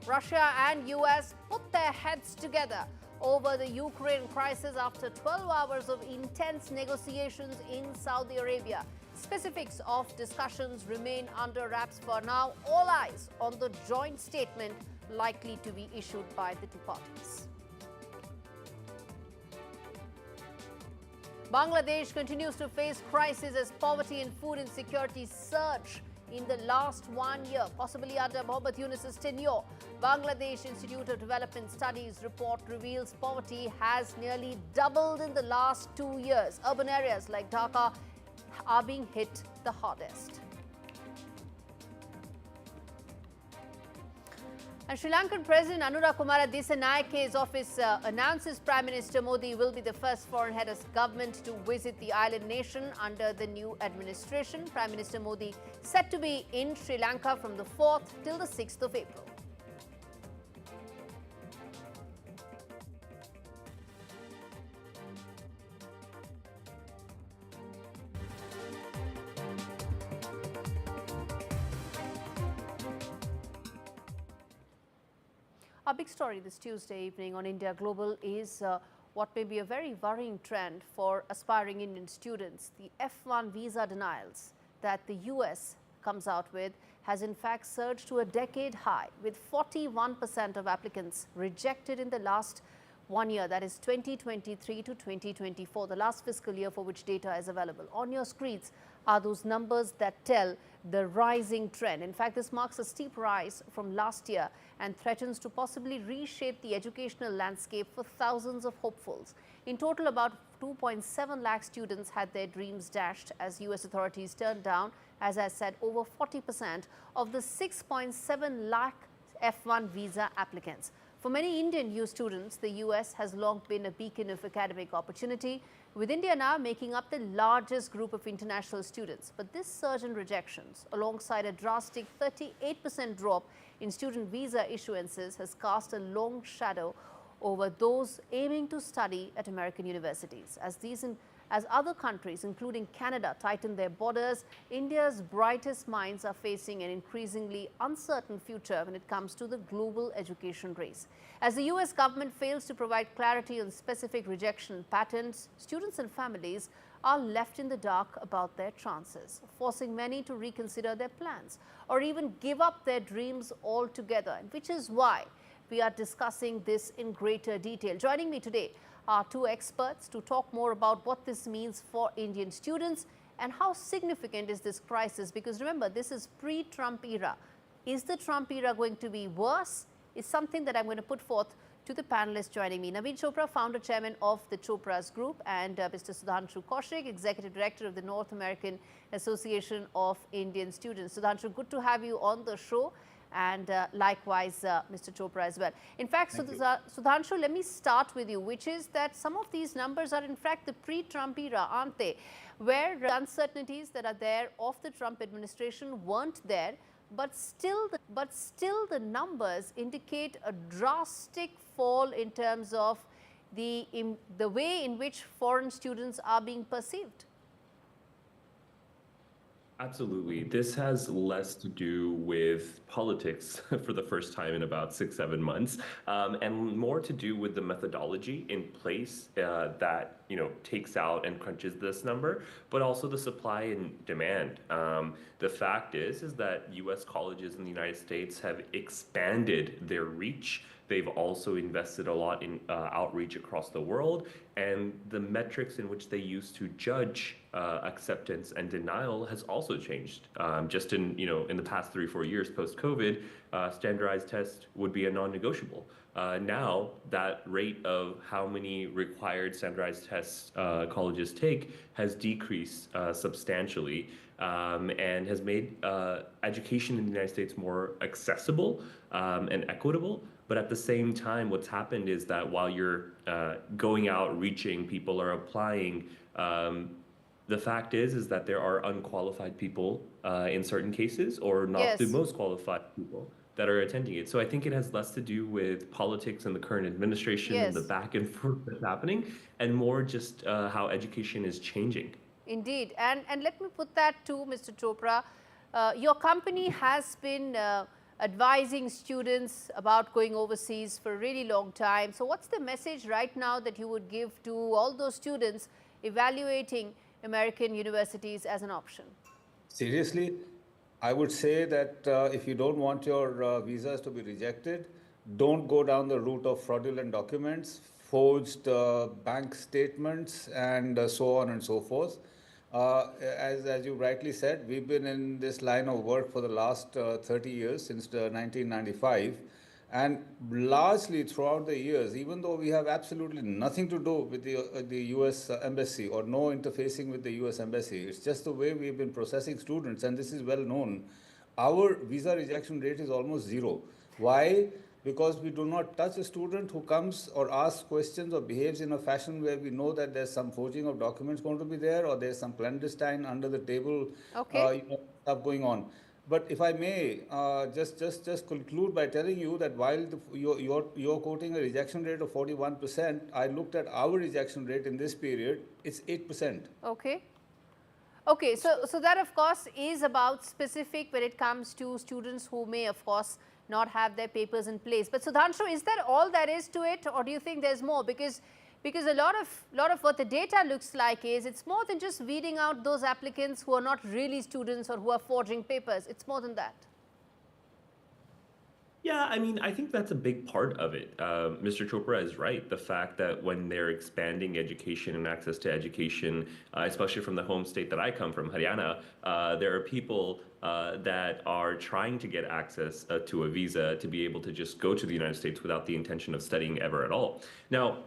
Russia and US put their heads together over the Ukraine crisis after 12 hours of intense negotiations in Saudi Arabia. Specifics of discussions remain under wraps for now. All eyes on the joint statement likely to be issued by the two parties. Bangladesh continues to face crisis as poverty and food insecurity surge in the last 1 year, possibly under Mohammad Yunus's tenure. Bangladesh Institute of Development Studies report reveals poverty has nearly doubled in the last 2 years. Urban areas like Dhaka are being hit the hardest. And Sri Lankan President Anura Kumara Dissanayke's office announces Prime Minister Modi will be the first foreign head of government to visit the island nation under the new administration. Prime Minister Modi set to be in Sri Lanka from the 4th till the 6th of April. Our big story this Tuesday evening on India Global is what may be a very worrying trend for aspiring Indian students. The F1 visa denials that the US comes out with has in fact surged to a decade high, with 41% of applicants rejected in the last 1 year, that is 2023 to 2024, the last fiscal year for which data is available. On your screens are those numbers that tell the rising trend. In fact, this marks a steep rise from last year and threatens to possibly reshape the educational landscape for thousands of hopefuls. In total, about 2.7 lakh students had their dreams dashed as US authorities turned down, as I said, over 40% of the 6.7 lakh F1 visa applicants. For many Indian youth students, the US has long been a beacon of academic opportunity, with India now making up the largest group of international students. But this surge in rejections, alongside a drastic 38% drop in student visa issuances, has cast a long shadow over those aiming to study at American universities. As other countries, including Canada, tighten their borders, India's brightest minds are facing an increasingly uncertain future when it comes to the global education race. As the US government fails to provide clarity on specific rejection patterns, students and families are left in the dark about their chances, forcing many to reconsider their plans or even give up their dreams altogether, which is why we are discussing this in greater detail. Joining me today are two experts to talk more about what this means for Indian students and how significant is this crisis, because remember, this is pre-Trump era. Is the Trump era going to be worse? Is something that I'm going to put forth to the panelists joining me. Naveen Chopra, founder chairman of the Chopra's Group, and Mr. Sudhanshu Kaushik, executive director of the North American Association of Indian Students. Sudhanshu, good to have you on the show. And likewise, Mr. Chopra as well. In fact, Sudhanshu, let me start with you, which is that some of these numbers are in fact the pre-Trump era, aren't they? Where the uncertainties that are there of the Trump administration weren't there, but still the numbers indicate a drastic fall in terms of the way in which foreign students are being perceived. Absolutely. This has less to do with politics for the first time in about 6-7 months, and more to do with the methodology in place that takes out and crunches this number, but also the supply and demand. The fact is that U.S. colleges in the United States have expanded their reach. They've also invested a lot in outreach across the world, and the metrics in which they use to judge acceptance and denial has also changed. Just in the past 3-4 years post-COVID, standardized tests would be a non-negotiable. Now that rate of how many required standardized tests colleges take has decreased substantially, and has made education in the United States more accessible and equitable. But at the same time, what's happened is that while you're going out, reaching, people are applying, the fact is that there are unqualified people in certain cases, or not the most qualified people that are attending it. So I think it has less to do with politics and the current administration and the back and forth that's happening, and more just how education is changing. Indeed. And let me put that to Mr. Chopra. Your company has been advising students about going overseas for a really long time. So what's the message right now that you would give to all those students evaluating American universities as an option? Seriously, I would say that if you don't want your visas to be rejected, don't go down the route of fraudulent documents, forged bank statements, and so on and so forth. As you rightly said, we've been in this line of work for the last 30 years, since 1995. And largely throughout the years, even though we have absolutely nothing to do with the US embassy or no interfacing with the US embassy, it's just the way we've been processing students, and this is well known, our visa rejection rate is almost zero. Why? Because we do not touch a student who comes or asks questions or behaves in a fashion where we know that there's some forging of documents going to be there, or there's some clandestine under the table stuff going on. But if I may, just conclude by telling you that while you're quoting a rejection rate of 41%, I looked at our rejection rate in this period, it's 8%. Okay. Okay, so that of course is about specific when it comes to students who may of course not have their papers in place. But Sudhanshu, is that all there is to it, or do you think there's more? Because a lot of what the data looks like is it's more than just weeding out those applicants who are not really students or who are forging papers. It's more than that. Yeah, I mean, I think that's a big part of it. Mr. Chopra is right. The fact that when they're expanding education and access to education, especially from the home state that I come from, Haryana, there are people that are trying to get access to a visa to be able to just go to the United States without the intention of studying ever at all. Now,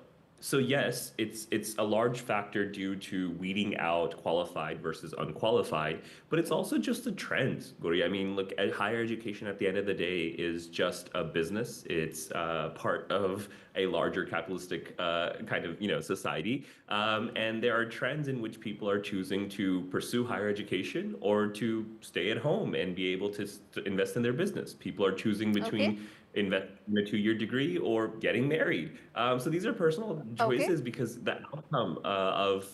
so yes, it's a large factor due to weeding out qualified versus unqualified, but it's also just a trend, Guri. I mean, look, higher education at the end of the day is just a business. It's part of a larger capitalistic kind of society, and there are trends in which people are choosing to pursue higher education or to stay at home and be able to invest in their business. People are choosing between invest in a 2-year degree or getting married. So these are personal choices because the outcome of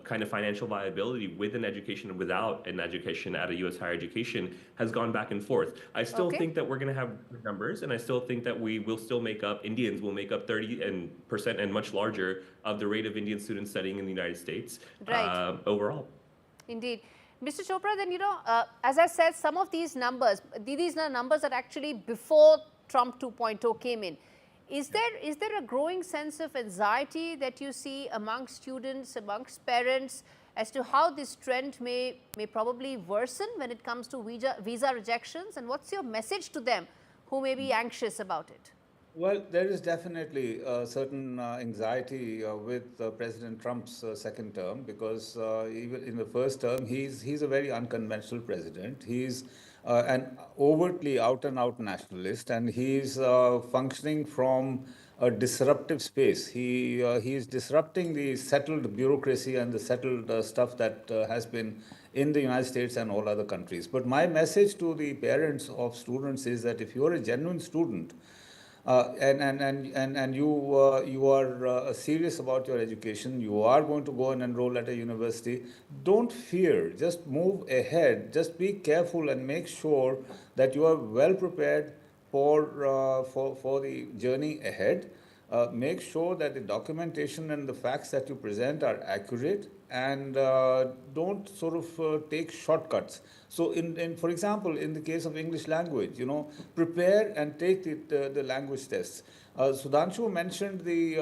kind of financial viability with an education and without an education at a U.S. higher education has gone back and forth. I still think that we're going to have numbers, and I still think that we will still make up, Indians will make up 30% and much larger of the rate of Indian students studying in the United States overall. Indeed. Mr. Chopra, then, as I said, some of these numbers are numbers that actually before Trump 2.0 came in. Is there a growing sense of anxiety that you see among students, amongst parents, as to how this trend may probably worsen when it comes to visa rejections? And what's your message to them who may be anxious about it? Well, there is definitely a certain anxiety with President Trump's second term, because even in the first term, he's a very unconventional president. He's an overtly out-and-out nationalist, and he's functioning from a disruptive space. He's disrupting the settled bureaucracy and the settled stuff that has been in the United States and all other countries. But my message to the parents of students is that if you're a genuine student, and you are serious about your education, you are going to go and enroll at a university, don't fear, just move ahead, just be careful and make sure that you are well prepared for the journey ahead. Make sure that the documentation and the facts that you present are accurate, and don't sort of take shortcuts. So, for example, in the case of English language, prepare and take the language tests. Sudhanshu mentioned the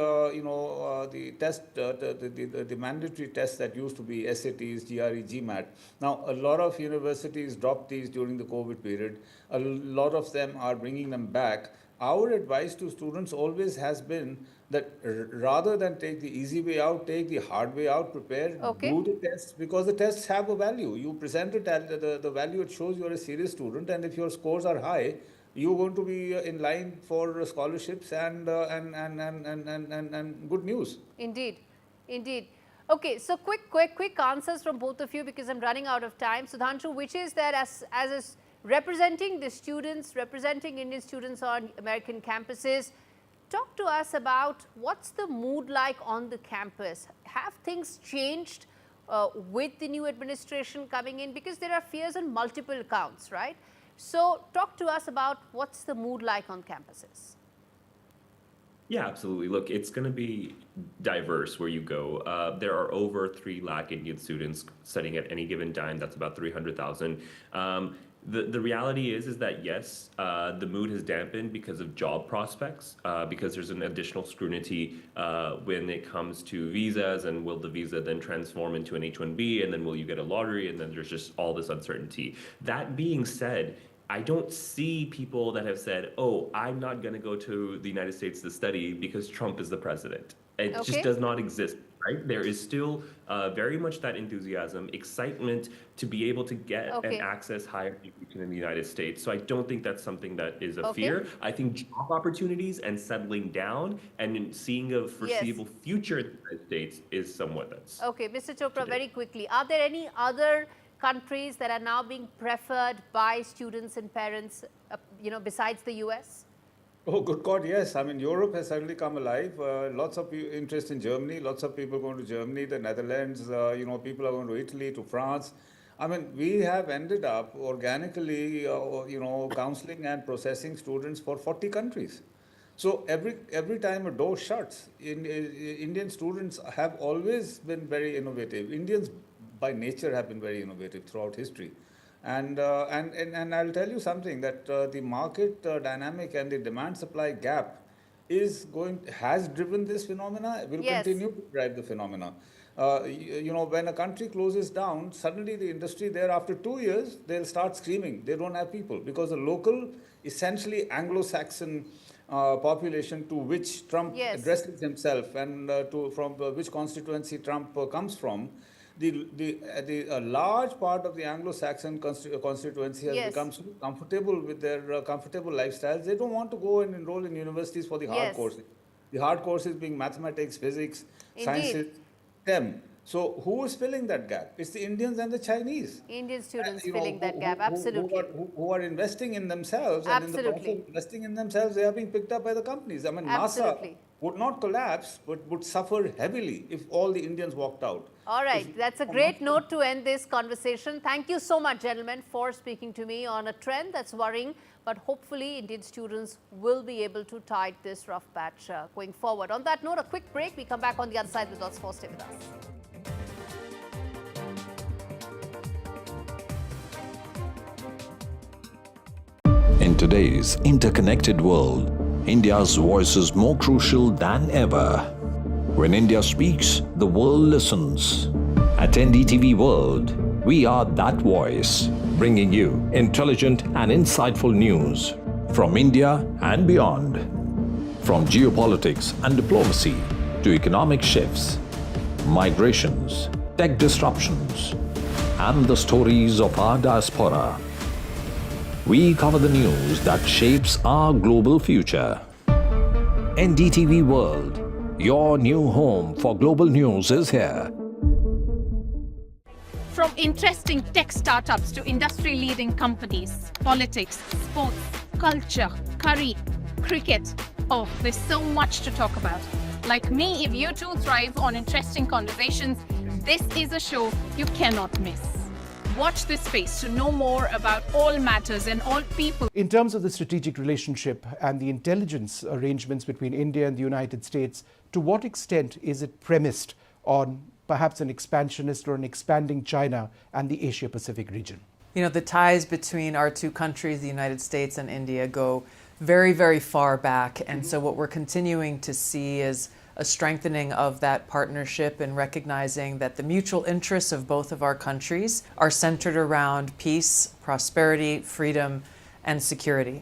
test, the mandatory tests that used to be SATs, GRE, GMAT. Now, a lot of universities dropped these during the COVID period. A lot of them are bringing them back. Our advice to students always has been that rather than take the easy way out, take the hard way out, prepare, do the tests, because the tests have a value. You present it at the value, it shows you're a serious student, and if your scores are high, you're going to be in line for scholarships and good news. Indeed, indeed. Okay, so quick answers from both of you, because I'm running out of time. Sudhanshu, which is that as representing the students, representing Indian students on American campuses, talk to us about what's the mood like on the campus. Have things changed with the new administration coming in? Because there are fears on multiple counts, right? So talk to us about what's the mood like on campuses. Yeah, absolutely. Look, it's going to be diverse where you go. There are over 3 lakh Indian students studying at any given time. That's about 300,000. The reality is that yes, the mood has dampened because of job prospects, because there's an additional scrutiny when it comes to visas, and will the visa then transform into an H-1B, and then will you get a lottery, and then there's just all this uncertainty. That being said, I don't see people that have said, oh, I'm not going to go to the United States to study because Trump is the president. It just does not exist, right? There is still very much that enthusiasm, excitement to be able to get and access higher education in the United States. So I don't think that's something that is a fear. I think job opportunities and settling down and seeing a foreseeable future in the United States is somewhat that's. Okay, Mr. Chopra, very quickly, are there any other countries that are now being preferred by students and parents, besides the US? Oh, good God, yes. I mean, Europe has suddenly come alive. Lots of interest in Germany. Lots of people going to Germany, the Netherlands. People are going to Italy, to France. I mean, we have ended up organically, counseling and processing students for 40 countries. So every time a door shuts, Indian students have always been very innovative. Indians by nature have been very innovative throughout history. And I'll tell you something, that the market dynamic and the demand-supply gap has driven this phenomena, will continue to drive the phenomena. When a country closes down, suddenly the industry there, after 2 years, they'll start screaming. They don't have people, because the local, essentially Anglo-Saxon population to which Trump addresses himself, and from which constituency Trump comes from, the large part of the Anglo-Saxon constituency has become so comfortable with their comfortable lifestyles. They don't want to go and enroll in universities for the hard courses. The hard courses being mathematics, physics, sciences, STEM. So who is filling that gap? It's the Indians and the Chinese. Indian students filling that gap, absolutely. Who are investing in themselves, and in the process of investing in themselves, they are being picked up by the companies. I mean, NASA would not collapse, but would suffer heavily if all the Indians walked out. All right, that's a great note to end this conversation. Thank you so much, gentlemen, for speaking to me on a trend that's worrying, but hopefully Indian students will be able to tide this rough patch going forward. On that note, a quick break. We come back on the other side with lots more. Stay with us. In today's interconnected world, India's voice is more crucial than ever. When India speaks, the world listens. At NDTV World, we are that voice, bringing you intelligent and insightful news from India and beyond. From geopolitics and diplomacy to economic shifts, migrations, tech disruptions, and the stories of our diaspora. We cover the news that shapes our global future. NDTV World, your new home for global news, is here. From interesting tech startups to industry-leading companies, politics, sports, culture, curry, cricket. Oh, there's so much to talk about. Like me, if you too thrive on interesting conversations, this is a show you cannot miss. Watch this space to know more about all matters and all people. In terms of the strategic relationship and the intelligence arrangements between India and the United States, to what extent is it premised on perhaps an expansionist or an expanding China and the Asia-Pacific region? You know, the ties between our two countries, the United States and India, go very, very far back. And so what we're continuing to see is a strengthening of that partnership and recognizing that the mutual interests of both of our countries are centered around peace, prosperity, freedom, and security.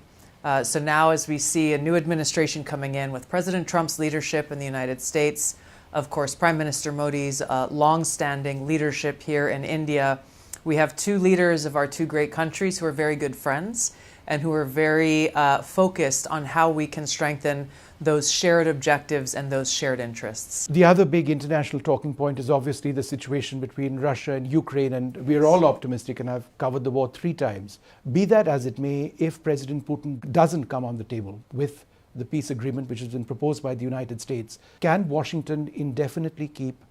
So now as we see a new administration coming in with President Trump's leadership in the United States, of course, Prime Minister Modi's long-standing leadership here in India, we have two leaders of our two great countries who are very good friends and who are very focused on how we can strengthen those shared objectives and those shared interests. The other big international talking point is obviously the situation between Russia and Ukraine, and we're all optimistic, and I've covered the war 3 times. Be that as it may, if President Putin doesn't come on the table with the peace agreement which has been proposed by the United States, can Washington indefinitely keep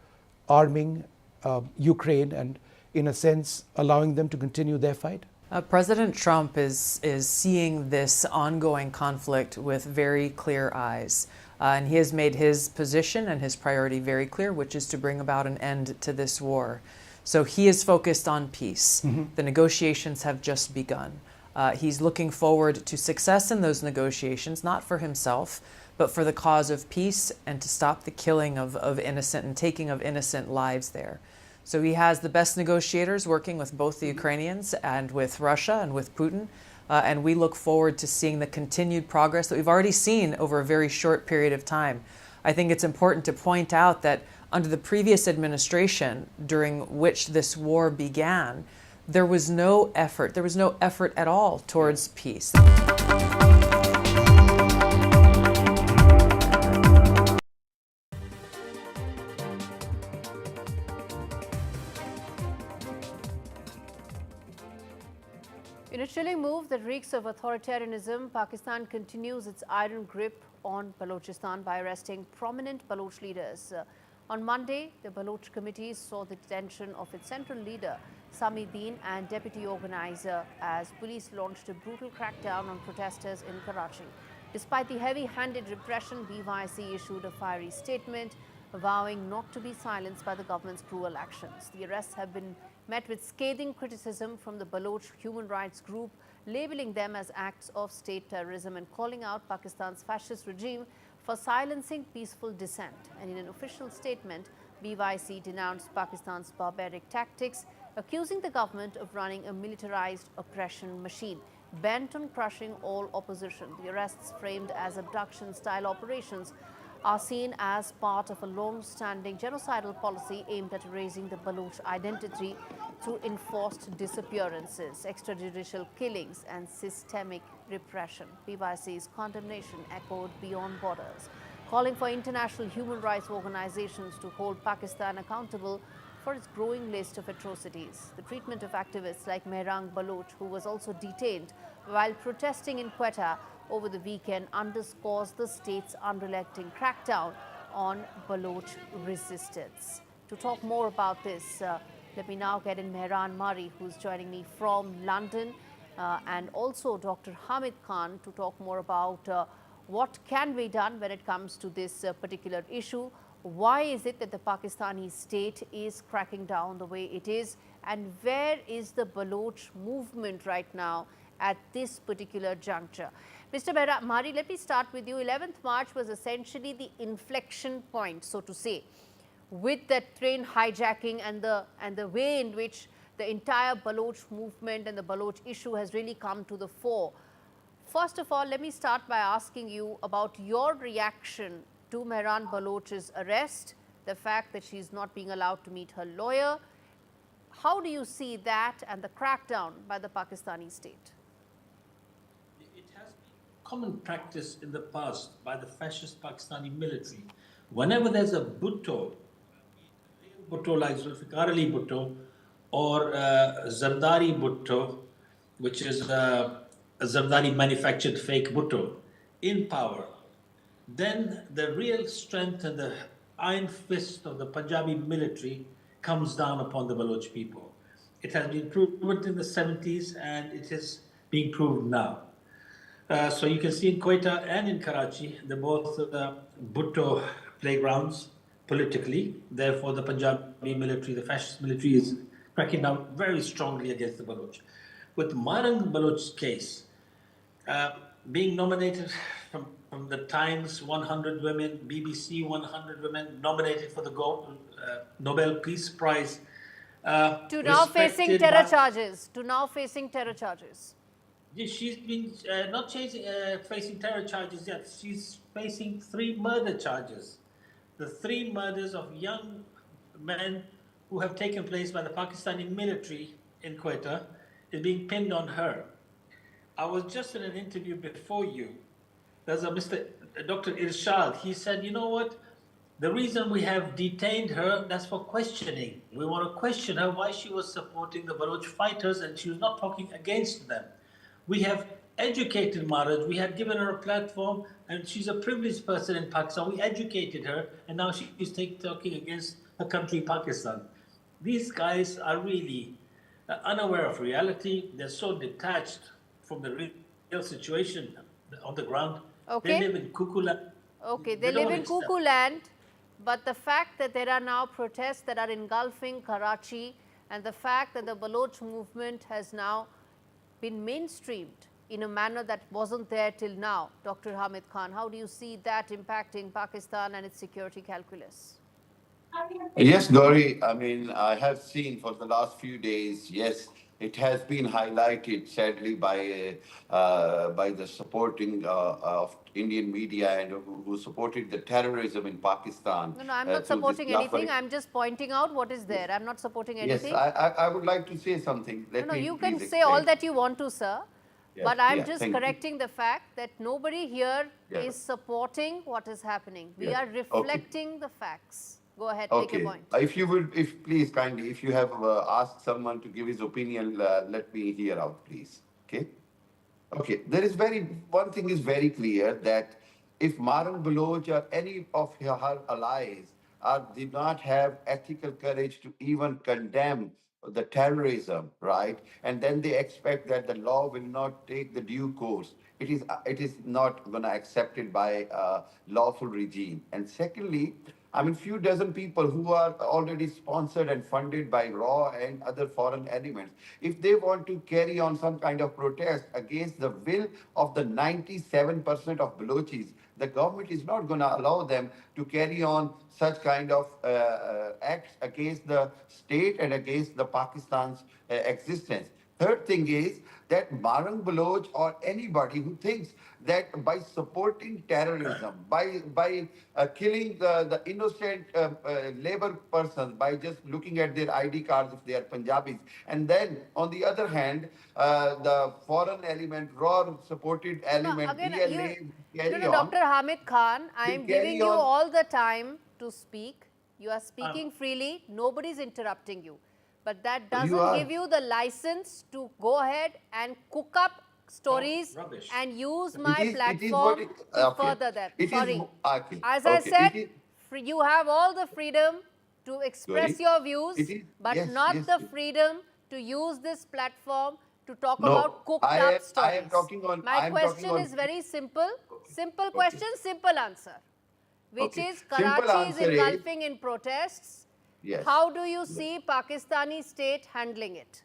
arming Ukraine and, in a sense, allowing them to continue their fight? President Trump is seeing this ongoing conflict with very clear eyes. And he has made his position and his priority very clear, which is to bring about an end to this war. So he is focused on peace. The negotiations have just begun. He's looking forward to success in those negotiations, not for himself, but for the cause of peace and to stop the killing of innocent and taking of innocent lives there. So he has the best negotiators working with both the Ukrainians and with Russia and with Putin. And we look forward to seeing the continued progress that we've already seen over a very short period of time. I think it's important to point out that under the previous administration, during which this war began, there was no effort at all towards peace. In a chilling move that reeks of authoritarianism, Pakistan continues its iron grip on Balochistan by arresting prominent Baloch leaders. On Monday, the Baloch committee saw the detention of its central leader, Samideen, and deputy organizer as police launched a brutal crackdown on protesters in Karachi. Despite the heavy-handed repression, BYC issued a fiery statement vowing not to be silenced by the government's cruel actions. The arrests have been met with scathing criticism from the Baloch human rights group, labeling them as acts of state terrorism and calling out Pakistan's fascist regime for silencing peaceful dissent. And in an official statement, BYC denounced Pakistan's barbaric tactics, accusing the government of running a militarized oppression machine bent on crushing all opposition. The arrests, framed as abduction-style operations, are seen as part of a long-standing genocidal policy aimed at erasing the Baloch identity through enforced disappearances, extrajudicial killings, and systemic repression. BYC's condemnation echoed beyond borders, calling for international human rights organizations to hold Pakistan accountable for its growing list of atrocities. The treatment of activists like Mehrang Baloch, who was also detained while protesting in Quetta over the weekend, underscores the state's unrelenting crackdown on Baloch resistance. To talk more about this, let me now get in Mehran Mari, who's joining me from London, and also Dr. Hamid Khan to talk more about what can be done when it comes to this particular issue. Why is it that the Pakistani state is cracking down the way it is, and where is the Baloch movement right now at this particular juncture? Mr. Mehran Mari, let me start with you. 11th March was essentially the inflection point, so to say, with that train hijacking and the way in which the entire Baloch movement and the Baloch issue has really come to the fore. First of all, let me start by asking you about your reaction to Mehran Baloch's arrest, the fact that she's not being allowed to meet her lawyer. How do you see that and the crackdown by the Pakistani state? It has been common practice in the past by the fascist Pakistani military. Whenever there's a Bhutto like Zulfikar Ali Bhutto or Zardari Bhutto, which is a Zardari manufactured fake Bhutto, in power, then the real strength and the iron fist of the Punjabi military comes down upon the Baloch people. It has been proven in the 70s and it is being proved now. So you can see in Quetta and in Karachi, they're both Bhutto playgrounds politically. Therefore, the Punjabi military, the fascist military, is cracking down very strongly against the Baloch. With Mehrang Baloch's case, being nominated from the Times 100 women, BBC 100 women, nominated for the Nobel Peace Prize. To now facing terror charges. To now facing terror charges. She's been not facing terror charges yet. She's facing 3 murder charges. The 3 murders of young men who have taken place by the Pakistani military in Quetta is being pinned on her. I was just in an interview before you. There's a Dr. Irshad. He said, you know what? The reason we have detained her, that's for questioning. We want to question her why she was supporting the Baloch fighters and she was not talking against them. We have educated Maharaj. We had given her a platform and she's a privileged person in Pakistan. We educated her and now she's talking against her country, Pakistan. These guys are really unaware of reality. They're so detached from the real situation on the ground. Okay. They live in cuckoo land. Okay, they live in cuckoo land, but the fact that there are now protests that are engulfing Karachi, and the fact that the Baloch movement has now been mainstreamed in a manner that wasn't there till now, Dr. Hamid Khan, how do you see that impacting Pakistan and its security calculus? Yes, Gauri. I mean, I have seen for the last few days, yes, it has been highlighted sadly by the supporting of Indian media and who supported the terrorism in Pakistan. No, I'm not through this supporting anything. bluffering. I'm just pointing out what is there. I'm not supporting anything. Yes, I would like to say something. No, you can please say all explain. that you want to, sir. Yeah, But I'm yeah, just thank you. correcting the fact that nobody here Yeah. is supporting what is happening. We Yeah, are okay. reflecting the facts. Go ahead, make Okay. your point. If you would, if please kindly, if you have asked someone to give his opinion, let me hear out, please. Okay. Okay. There is one thing is very clear that if Maran Baloch or any of her allies did not have ethical courage to even condemn the terrorism, right? And then they expect that the law will not take the due course. It is not going to accept it by a lawful regime. And secondly, I mean, few dozen people who are already sponsored and funded by RAW and other foreign elements, if they want to carry on some kind of protest against the will of the 97% of Balochis, the government is not going to allow them to carry on such kind of acts against the state and against the Pakistan's existence. Third thing is that Marang Baloch or anybody who thinks that by supporting terrorism, by killing the innocent labor persons, by just looking at their ID cards if they are Punjabis, and then on the other hand, the foreign element, raw supported element, again, DLA, carry on. Dr. Hamid Khan, I am carry giving you on. all the time to speak. You are speaking freely. Nobody is interrupting you. But that doesn't give you the license to go ahead and cook up stories rubbish. and use It my is- it is platform what it- to okay. further that. It is Sorry. okay. As I Okay. said, It is- you have all the freedom to express Sorry? your views, It is- but yes, not yes, the yes. freedom to use this platform to talk No, about cooked I up am- stories. I am talking on- My I am talking question on- is very simple. Simple Okay. question, simple answer. Which Okay. is Simple Karachi is answer is- engulfing in protests. Yes. How do you see Pakistani state handling it?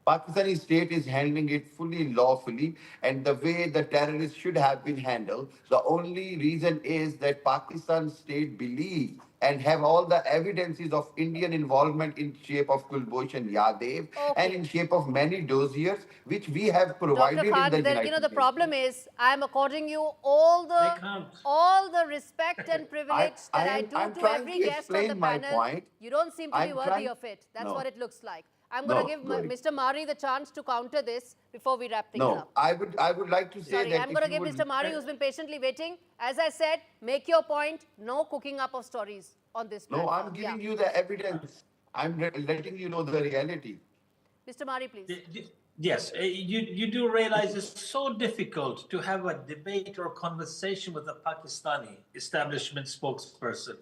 Pakistani state is handling it fully lawfully and the way the terrorists should have been handled. The only reason is that Pakistan state believes and have all the evidences of Indian involvement in shape of Kulbhosh and Yadev and in shape of many dossiers which we have provided Dr. in Khan, the then, United the problem is I am according you all the respect and privilege that I do I'm to trying every to guest on the explain my panel. point. You don't seem to be I'm worthy trying- of it. That's No. what it looks like. I'm going to give Gauri. Mr. Mari the chance to counter this before we wrap things No, up. I would like to say Sorry, that I'm if going to you give would Mr. Mari, respect- who's been patiently waiting. As I said, make your point. No cooking up of stories on this No, platform. I'm giving Yeah. you the evidence. I'm letting you know the reality. Mr. Mari, please. Yes, you do realize it's so difficult to have a debate or conversation with a Pakistani establishment spokesperson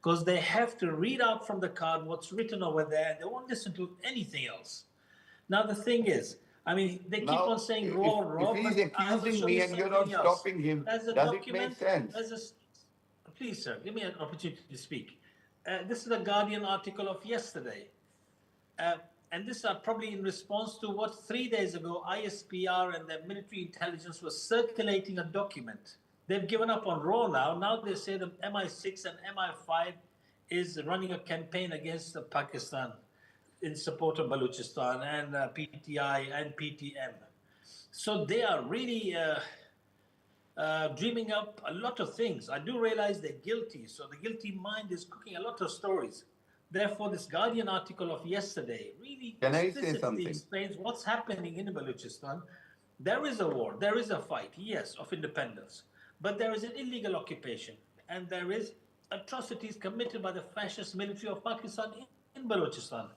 because they have to read out from the card what's written over there and they won't listen to anything else. Now, the thing is, I mean, they keep Now, on saying raw, if he's but I will accusing show me you and you're something not else. stopping him, There's a does it document, make sense? Please, sir, give me an opportunity to speak. This is a Guardian article of yesterday. And this is probably in response to what 3 days ago ISPR and their military intelligence was circulating a document. They've given up on raw now. Now they say the MI6 and MI5 is running a campaign against Pakistan in support of Balochistan and PTI and PTM. So they are really dreaming up a lot of things. I do realize they're guilty. So the guilty mind is cooking a lot of stories. Therefore, this Guardian article of yesterday really Can I say explicitly something? explains what's happening in Balochistan. There is a war, there is a fight, yes, of independence, but there is an illegal occupation and there is atrocities committed by the fascist military of Pakistan in Balochistan.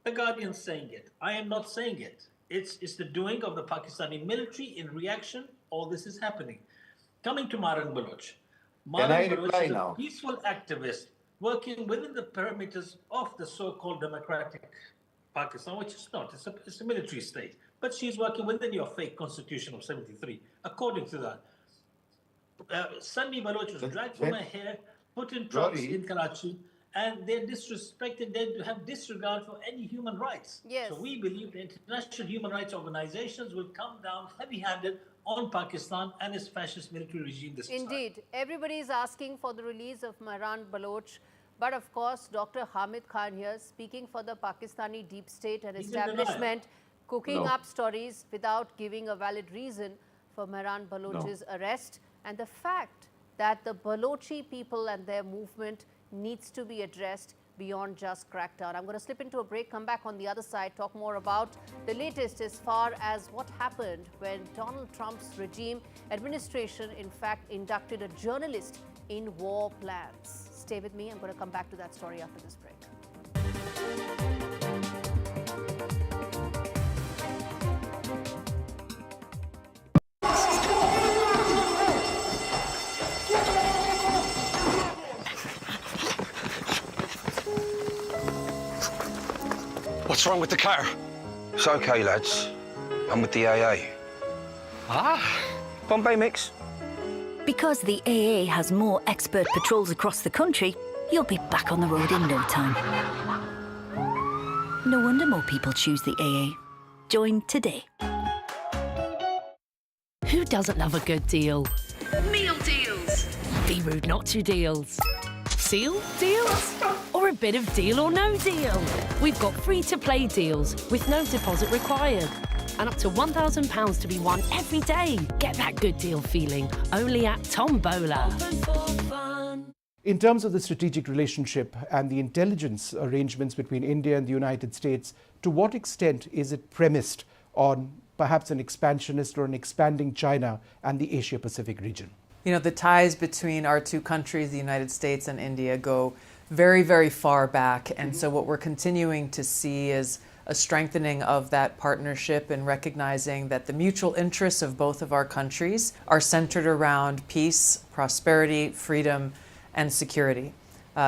The Guardian's saying it. I am not saying it. It's the doing of the Pakistani military in reaction. All this is happening. Coming to Maran Baloch. Can I Maran Baloch reply is a now? peaceful activist working within the perimeters of the so-called democratic Pakistan, which is not. It's a military state. But she's working within your fake constitution of 73. According to that, Sunni Baloch was dragged from her hair, put in trucks in Karachi, and they're disrespected. They have disregard for any human rights. Yes. So we believe the international human rights organizations will come down heavy-handed on Pakistan and its fascist military regime this time. Indeed. Everybody is asking for the release of Mehran Baloch. But of course, Dr. Hamid Khan here, speaking for the Pakistani deep state and establishment, cooking up stories without giving a valid reason for Mehran Baloch's arrest, and the fact that the Balochi people and their movement needs to be addressed beyond just crackdown. I'm going to slip into a break, come back on the other side, talk more about the latest as far as what happened when Donald Trump's regime administration, in fact, inducted a journalist in war plans. Stay with me. I'm going to come back to that story after this break. What's wrong with the car? It's okay, lads. I'm with the AA. Bombay mix. Because the AA has more expert patrols across the country, you'll be back on the road in no time. No wonder more people choose the AA. Join today. Who doesn't love a good deal? Meal deals. Be rude not to deals. Seal deals? Or a bit of deal or no deal? We've got free-to-play deals with no deposit required. And up to £1,000 to be won every day. Get that good deal feeling only at Tombola. In terms of the strategic relationship and the intelligence arrangements between India and the United States, to what extent is it premised on perhaps an expansionist or an expanding China and the Asia-Pacific region? You know, the ties between our two countries, the United States and India, go very, very far back. And so what we're continuing to see is a strengthening of that partnership and recognizing that the mutual interests of both of our countries are centered around peace, prosperity, freedom, and security.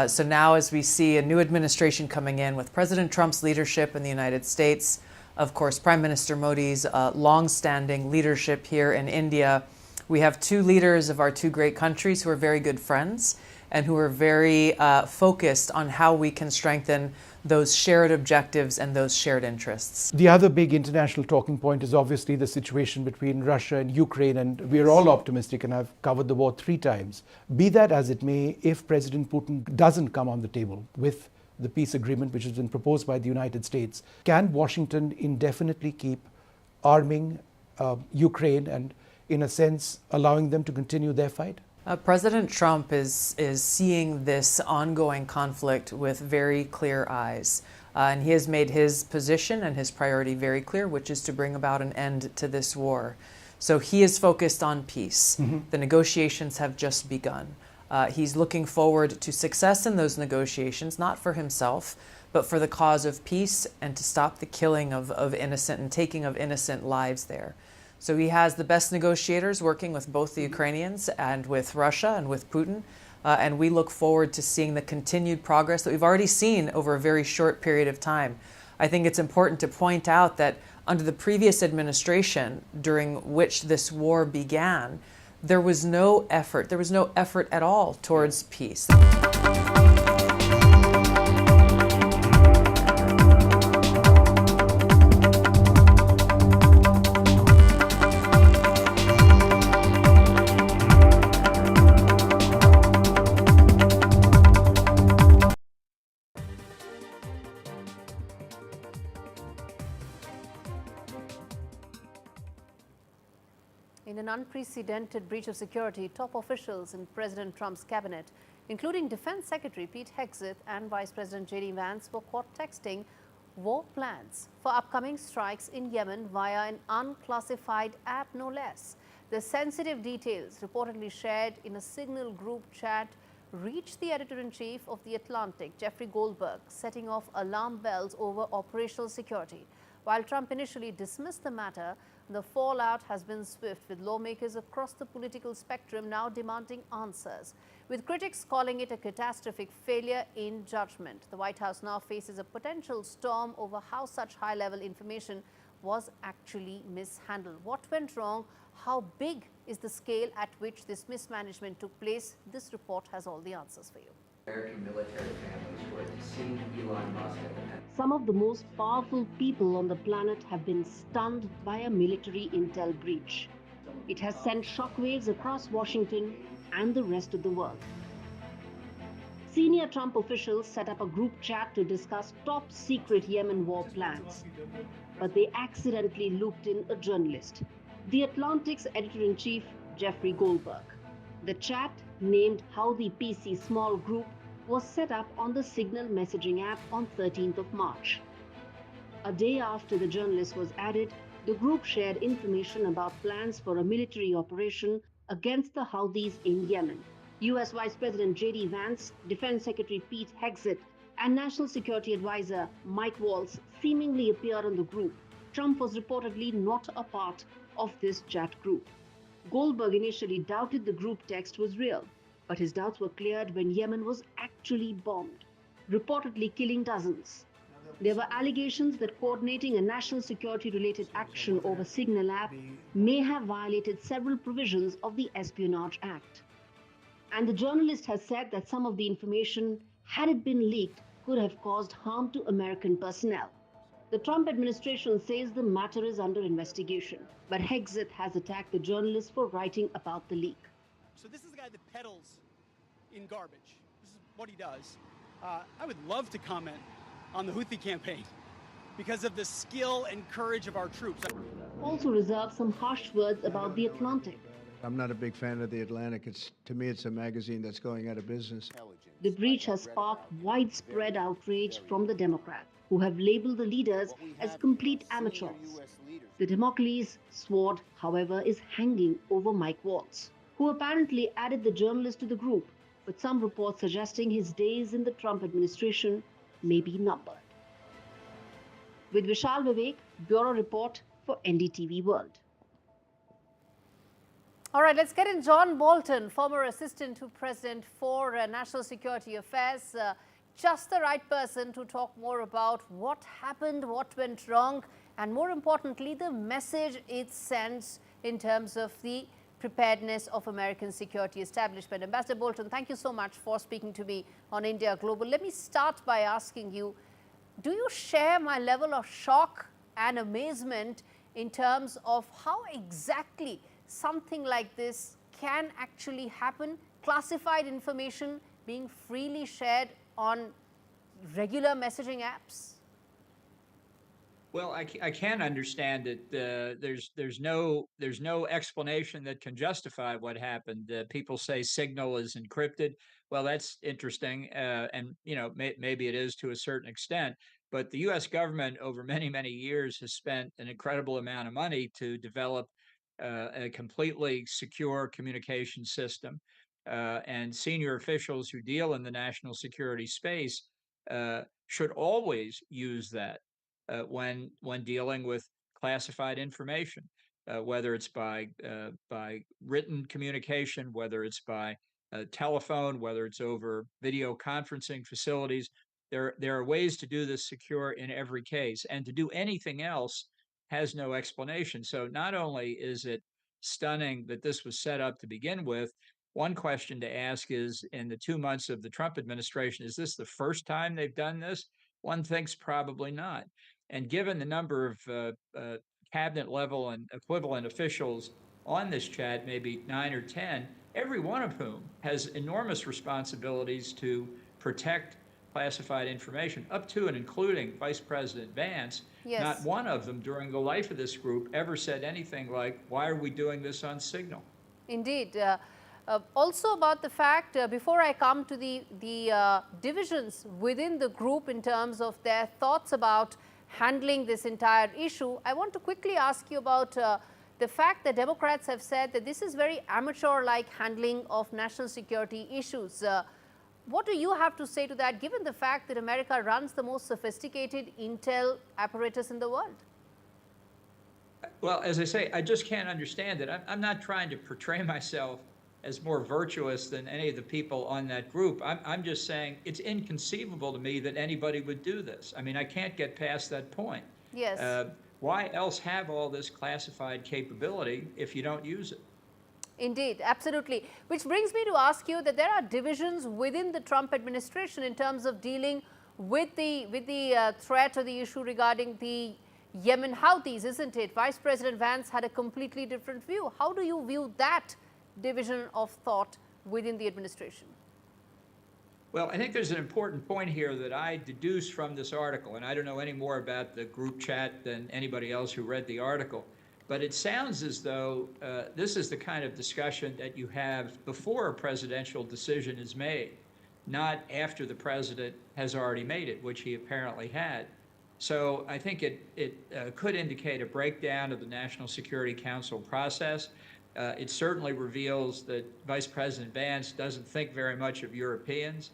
So now as we see a new administration coming in with President Trump's leadership in the United States, of course, Prime Minister Modi's long-standing leadership here in India, we have two leaders of our two great countries who are very good friends and who are very focused on how we can strengthen those shared objectives and those shared interests. The other big international talking point is obviously the situation between Russia and Ukraine, and we're all optimistic, and I've covered the war 3 times. Be that as it may, if President Putin doesn't come on the table with the peace agreement which has been proposed by the United States, can Washington indefinitely keep arming Ukraine and, in a sense, allowing them to continue their fight? President Trump is seeing this ongoing conflict with very clear eyes. And he has made his position and his priority very clear, which is to bring about an end to this war. So he is focused on peace. The negotiations have just begun. He's looking forward to success in those negotiations, not for himself, but for the cause of peace and to stop the killing of innocent and taking of innocent lives there. So he has the best negotiators working with both the Ukrainians and with Russia and with Putin. And we look forward to seeing the continued progress that we've already seen over a very short period of time. I think it's important to point out that under the previous administration, during which this war began, there was no effort at all towards peace. In an unprecedented breach of security, top officials in President Trump's cabinet, including Defense Secretary Pete Hegseth and Vice President J.D. Vance, were caught texting war plans for upcoming strikes in Yemen via an unclassified app, no less. The sensitive details reportedly shared in a Signal group chat reached the editor-in-chief of The Atlantic, Jeffrey Goldberg, setting off alarm bells over operational security. While Trump initially dismissed the matter, The fallout has been swift, with lawmakers across the political spectrum now demanding answers, with critics calling it a catastrophic failure in judgment. The White House now faces a potential storm over how such high-level information was actually mishandled. What went wrong? How big is the scale at which this mismanagement took place? This report has all the answers for you. American military families who are seeing Elon Musk at the head. Some of the most powerful people on the planet have been stunned by a military intel breach. It has sent shockwaves across Washington and the rest of the world. Senior Trump officials set up a group chat to discuss top secret Yemen war plans, but they accidentally looped in a journalist, The Atlantic's editor-in-chief, Jeffrey Goldberg. The chat, named How the PC Small Group, was set up on the Signal messaging app on 13th of March. A day after the journalist was added, the group shared information about plans for a military operation against the Houthis in Yemen. US Vice President J.D. Vance, Defense Secretary Pete Hegseth, and National Security Advisor Mike Waltz seemingly appeared on the group. Trump was reportedly not a part of this chat group. Goldberg initially doubted the group text was real, but his doubts were cleared when Yemen was actually bombed, reportedly killing dozens. There were allegations that coordinating a national security-related action over Signal app may have violated several provisions of the Espionage Act. And the journalist has said that some of the information, had it been leaked, could have caused harm to American personnel. The Trump administration says the matter is under investigation, but Hegseth has attacked the journalist for writing about the leak. So this is the guy that peddles in garbage. This is what he does. I would love to comment on the Houthi campaign because of the skill and courage of our troops. Also reserved some harsh words about The Atlantic. I'm not a big fan of The Atlantic. To me, it's a magazine that's going out of business. The breach has sparked widespread outrage from the Democrats, who have labeled the leaders as complete amateurs. The Damocles sword, however, is hanging over Mike Waltz, who apparently added the journalist to the group, with some reports suggesting his days in the Trump administration may be numbered. With Vishal Vivek, Bureau Report for NDTV World. All right, let's get in John Bolton, former Assistant to President for National Security Affairs. Just the right person to talk more about what happened, what went wrong, and more importantly, the message it sends in terms of the preparedness of American security establishment. Ambassador Bolton, thank you so much for speaking to me on India Global. Let me start by asking you, do you share my level of shock and amazement in terms of how exactly something like this can actually happen? Classified information being freely shared on regular messaging apps? Well, I can understand that there's no explanation that can justify what happened. People say Signal is encrypted. Well, that's interesting, and maybe it is to a certain extent. But the U.S. government over many years has spent an incredible amount of money to develop a completely secure communication system, and senior officials who deal in the national security space should always use that when dealing with classified information, whether it's by written communication, whether it's by telephone, whether it's over video conferencing facilities. There are ways to do this secure in every case, and to do anything else has no explanation. So not only is it stunning that this was set up to begin with, one question to ask is, in the 2 months of the Trump administration, is this the first time they've done this? One thinks probably not. And given the number of cabinet level and equivalent officials on this chat, maybe 9 or 10, every one of whom has enormous responsibilities to protect classified information, up to and including Vice President Vance. Yes. Not one of them during the life of this group ever said anything like, why are we doing this on Signal? Indeed. Also about the fact, before I come to the divisions within the group in terms of their thoughts about handling this entire issue, I want to quickly ask you about the fact that Democrats have said that this is very amateur-like handling of national security issues. What do you have to say to that, given the fact that America runs the most sophisticated intel apparatus in the world? Well, as I say, I just can't understand it. I'm not trying to portray myself as more virtuous than any of the people on that group. I'm just saying it's inconceivable to me that anybody would do this. I mean, I can't get past that point. Yes. Why else have all this classified capability if you don't use it? Indeed, absolutely. Which brings me to ask you that there are divisions within the Trump administration in terms of dealing with the threat or the issue regarding the Yemen Houthis, isn't it? Vice President Vance had a completely different view. How do you view that division of thought within the administration? Well, I think there's an important point here that I deduce from this article, and I don't know any more about the group chat than anybody else who read the article, but it sounds as though this is the kind of discussion that you have before a presidential decision is made, not after the president has already made it, which he apparently had. So I think it could indicate a breakdown of the National Security Council process. It certainly reveals that Vice President Vance doesn't think very much of Europeans.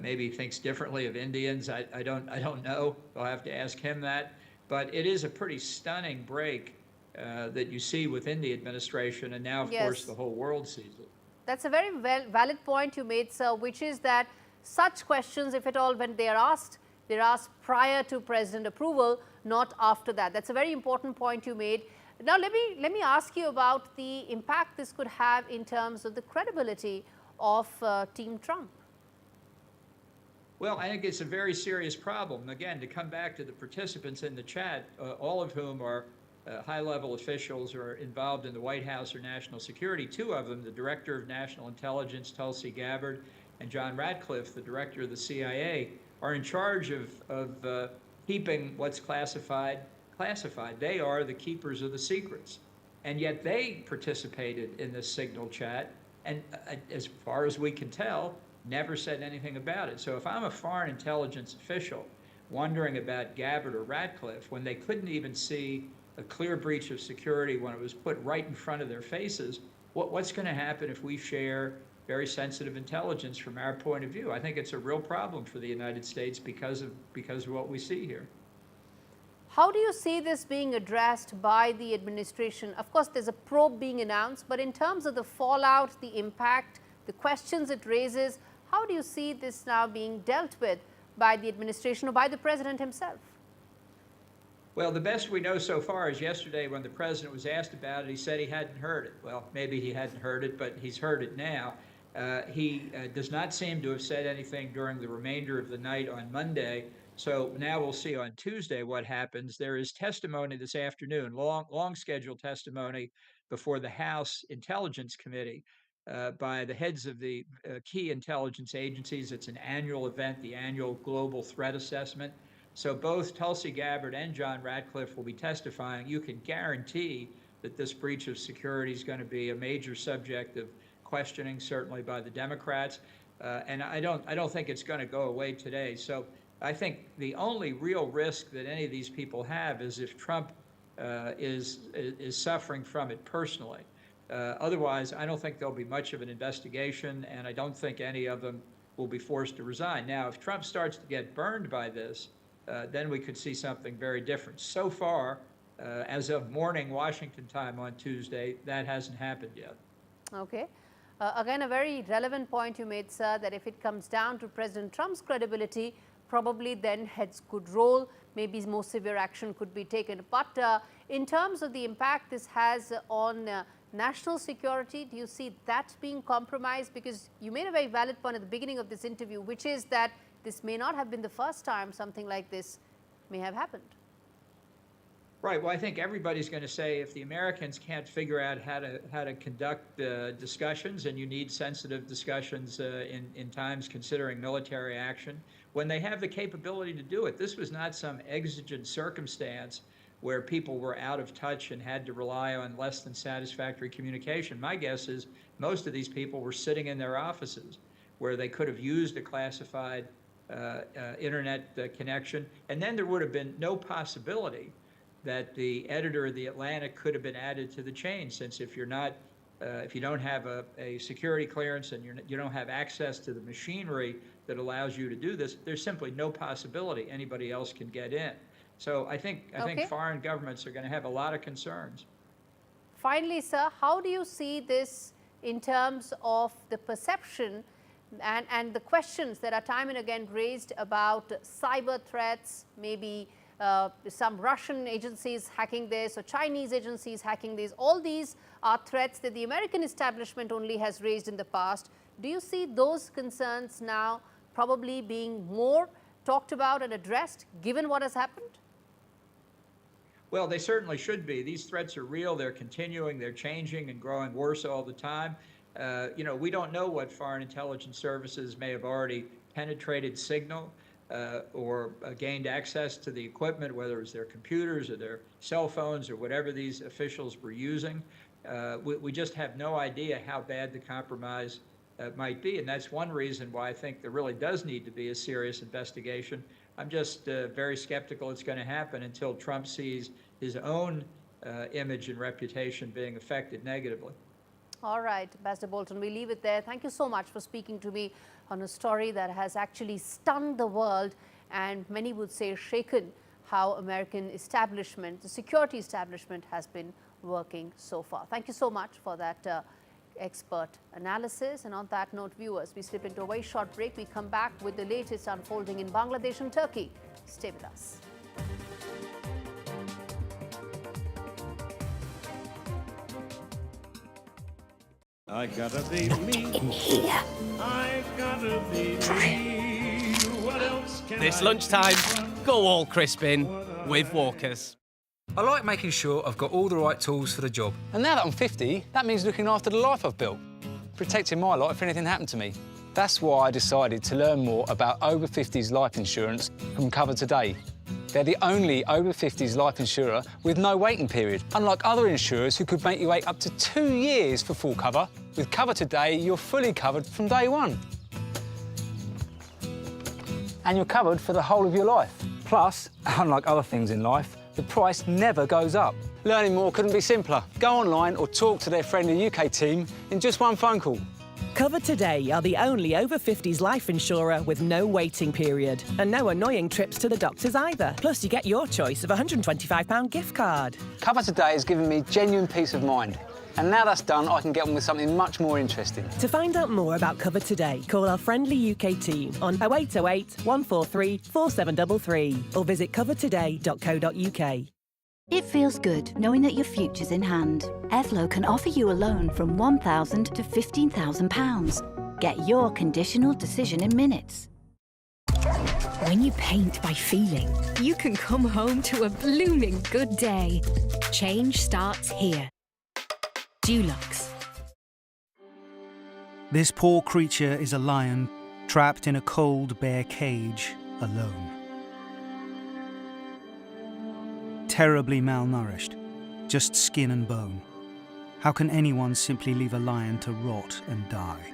Maybe he thinks differently of Indians. I don't know. I'll have to ask him that. But it is a pretty stunning break that you see within the administration, and now, of course, the whole world sees it. That's a very valid point you made, sir, which is that such questions, if at all, when they are asked, they're asked prior to president approval, not after that. That's a very important point you made. Now, let me ask you about the impact this could have in terms of the credibility of Team Trump. Well, I think it's a very serious problem. Again, to come back to the participants in the chat, all of whom are high-level officials or involved in the White House or national security. Two of them, the Director of National Intelligence, Tulsi Gabbard, and John Ratcliffe, the Director of the CIA, are in charge of keeping what's classified. They are the keepers of the secrets. And yet they participated in this signal chat, and as far as we can tell, never said anything about it. So if I'm a foreign intelligence official wondering about Gabbard or Ratcliffe, when they couldn't even see a clear breach of security when it was put right in front of their faces, what's going to happen if we share very sensitive intelligence from our point of view? I think it's a real problem for the United States because of what we see here. How do you see this being addressed by the administration? Of course, there's a probe being announced, but in terms of the fallout, the impact, the questions it raises, how do you see this now being dealt with by the administration or by the president himself? Well, the best we know so far is yesterday when the president was asked about it, he said he hadn't heard it. Well, maybe he hadn't heard it, but he's heard it now. He does not seem to have said anything during the remainder of the night on Monday. So now we'll see on Tuesday what happens. There is testimony this afternoon, long scheduled testimony before the House Intelligence Committee by the heads of the key intelligence agencies. It's an annual event, the annual Global Threat Assessment. So both Tulsi Gabbard and John Ratcliffe will be testifying. You can guarantee that this breach of security is going to be a major subject of questioning, certainly by the Democrats. And I don't think it's going to go away today. So I think the only real risk that any of these people have is if Trump is suffering from it personally. Otherwise, I don't think there'll be much of an investigation, and I don't think any of them will be forced to resign. Now, if Trump starts to get burned by this, then we could see something very different. So far, as of morning Washington time on Tuesday, that hasn't happened yet. Okay. Again, a very relevant point you made, sir, that if it comes down to President Trump's credibility, probably then heads could roll, maybe more severe action could be taken. But in terms of the impact this has on national security, do you see that being compromised? Because you made a very valid point at the beginning of this interview, which is that this may not have been the first time something like this may have happened. Right. Well, I think everybody's going to say if the Americans can't figure out how to conduct discussions, and you need sensitive discussions in times considering military action, when they have the capability to do it. This was not some exigent circumstance where people were out of touch and had to rely on less than satisfactory communication. My guess is most of these people were sitting in their offices where they could have used a classified internet connection, and then there would have been no possibility that the editor of the Atlantic could have been added to the chain, since if you're not, if you don't have a security clearance and you don't have access to the machinery that allows you to do this, there's simply no possibility anybody else can get in. So I think Okay. foreign governments are going to have a lot of concerns. Finally, sir, how do you see this in terms of the perception and the questions that are time and again raised about cyber threats, maybe some Russian agencies hacking this or Chinese agencies hacking this? All these are threats that the American establishment only has raised in the past. Do you see those concerns now probably being more talked about and addressed given what has happened? Well, they certainly should be. These threats are real. They're continuing. They're changing and growing worse all the time. We don't know what foreign intelligence services may have already penetrated signal or gained access to the equipment, whether it's their computers or their cell phones or whatever these officials were using. We just have no idea how bad the compromise might be. And that's one reason why I think there really does need to be a serious investigation. I'm just very skeptical it's going to happen until Trump sees his own image and reputation being affected negatively. All right, Ambassador Bolton, we leave it there. Thank you so much for speaking to me on a story that has actually stunned the world and many would say shaken how American establishment, the security establishment, has been working so far. Thank you so much for that expert analysis. And on that note, viewers, we slip into a very short break. We come back with the latest unfolding in Bangladesh and Turkey. Stay with us. I gotta be me. I gotta be me. What else can This lunchtime, go all crispin with Walkers. I like making sure I've got all the right tools for the job. And now that I'm 50, that means looking after the life I've built, protecting my lot if anything happened to me. That's why I decided to learn more about over 50s life insurance from Cover Today. They're the only over 50s life insurer with no waiting period, unlike other insurers who could make you wait up to 2 years for full cover. With Cover Today, you're fully covered from day one. And you're covered for the whole of your life. Plus, unlike other things in life, the price never goes up. Learning more couldn't be simpler. Go online or talk to their friendly UK team in just one phone call. Cover Today are the only over 50s life insurer with no waiting period and no annoying trips to the doctors either. Plus, you get your choice of a £125 gift card. Cover Today has given me genuine peace of mind. And now that's done, I can get on with something much more interesting. To find out more about Cover Today, call our friendly UK team on 0808 143 4733 or visit covertoday.co.uk. It feels good knowing that your future's in hand. Evlo can offer you a loan from £1,000 to £15,000. Get your conditional decision in minutes. When you paint by feeling, you can come home to a blooming good day. Change starts here. Dulux. This poor creature is a lion, trapped in a cold, bare cage, alone. Terribly malnourished, just skin and bone. How can anyone simply leave a lion to rot and die?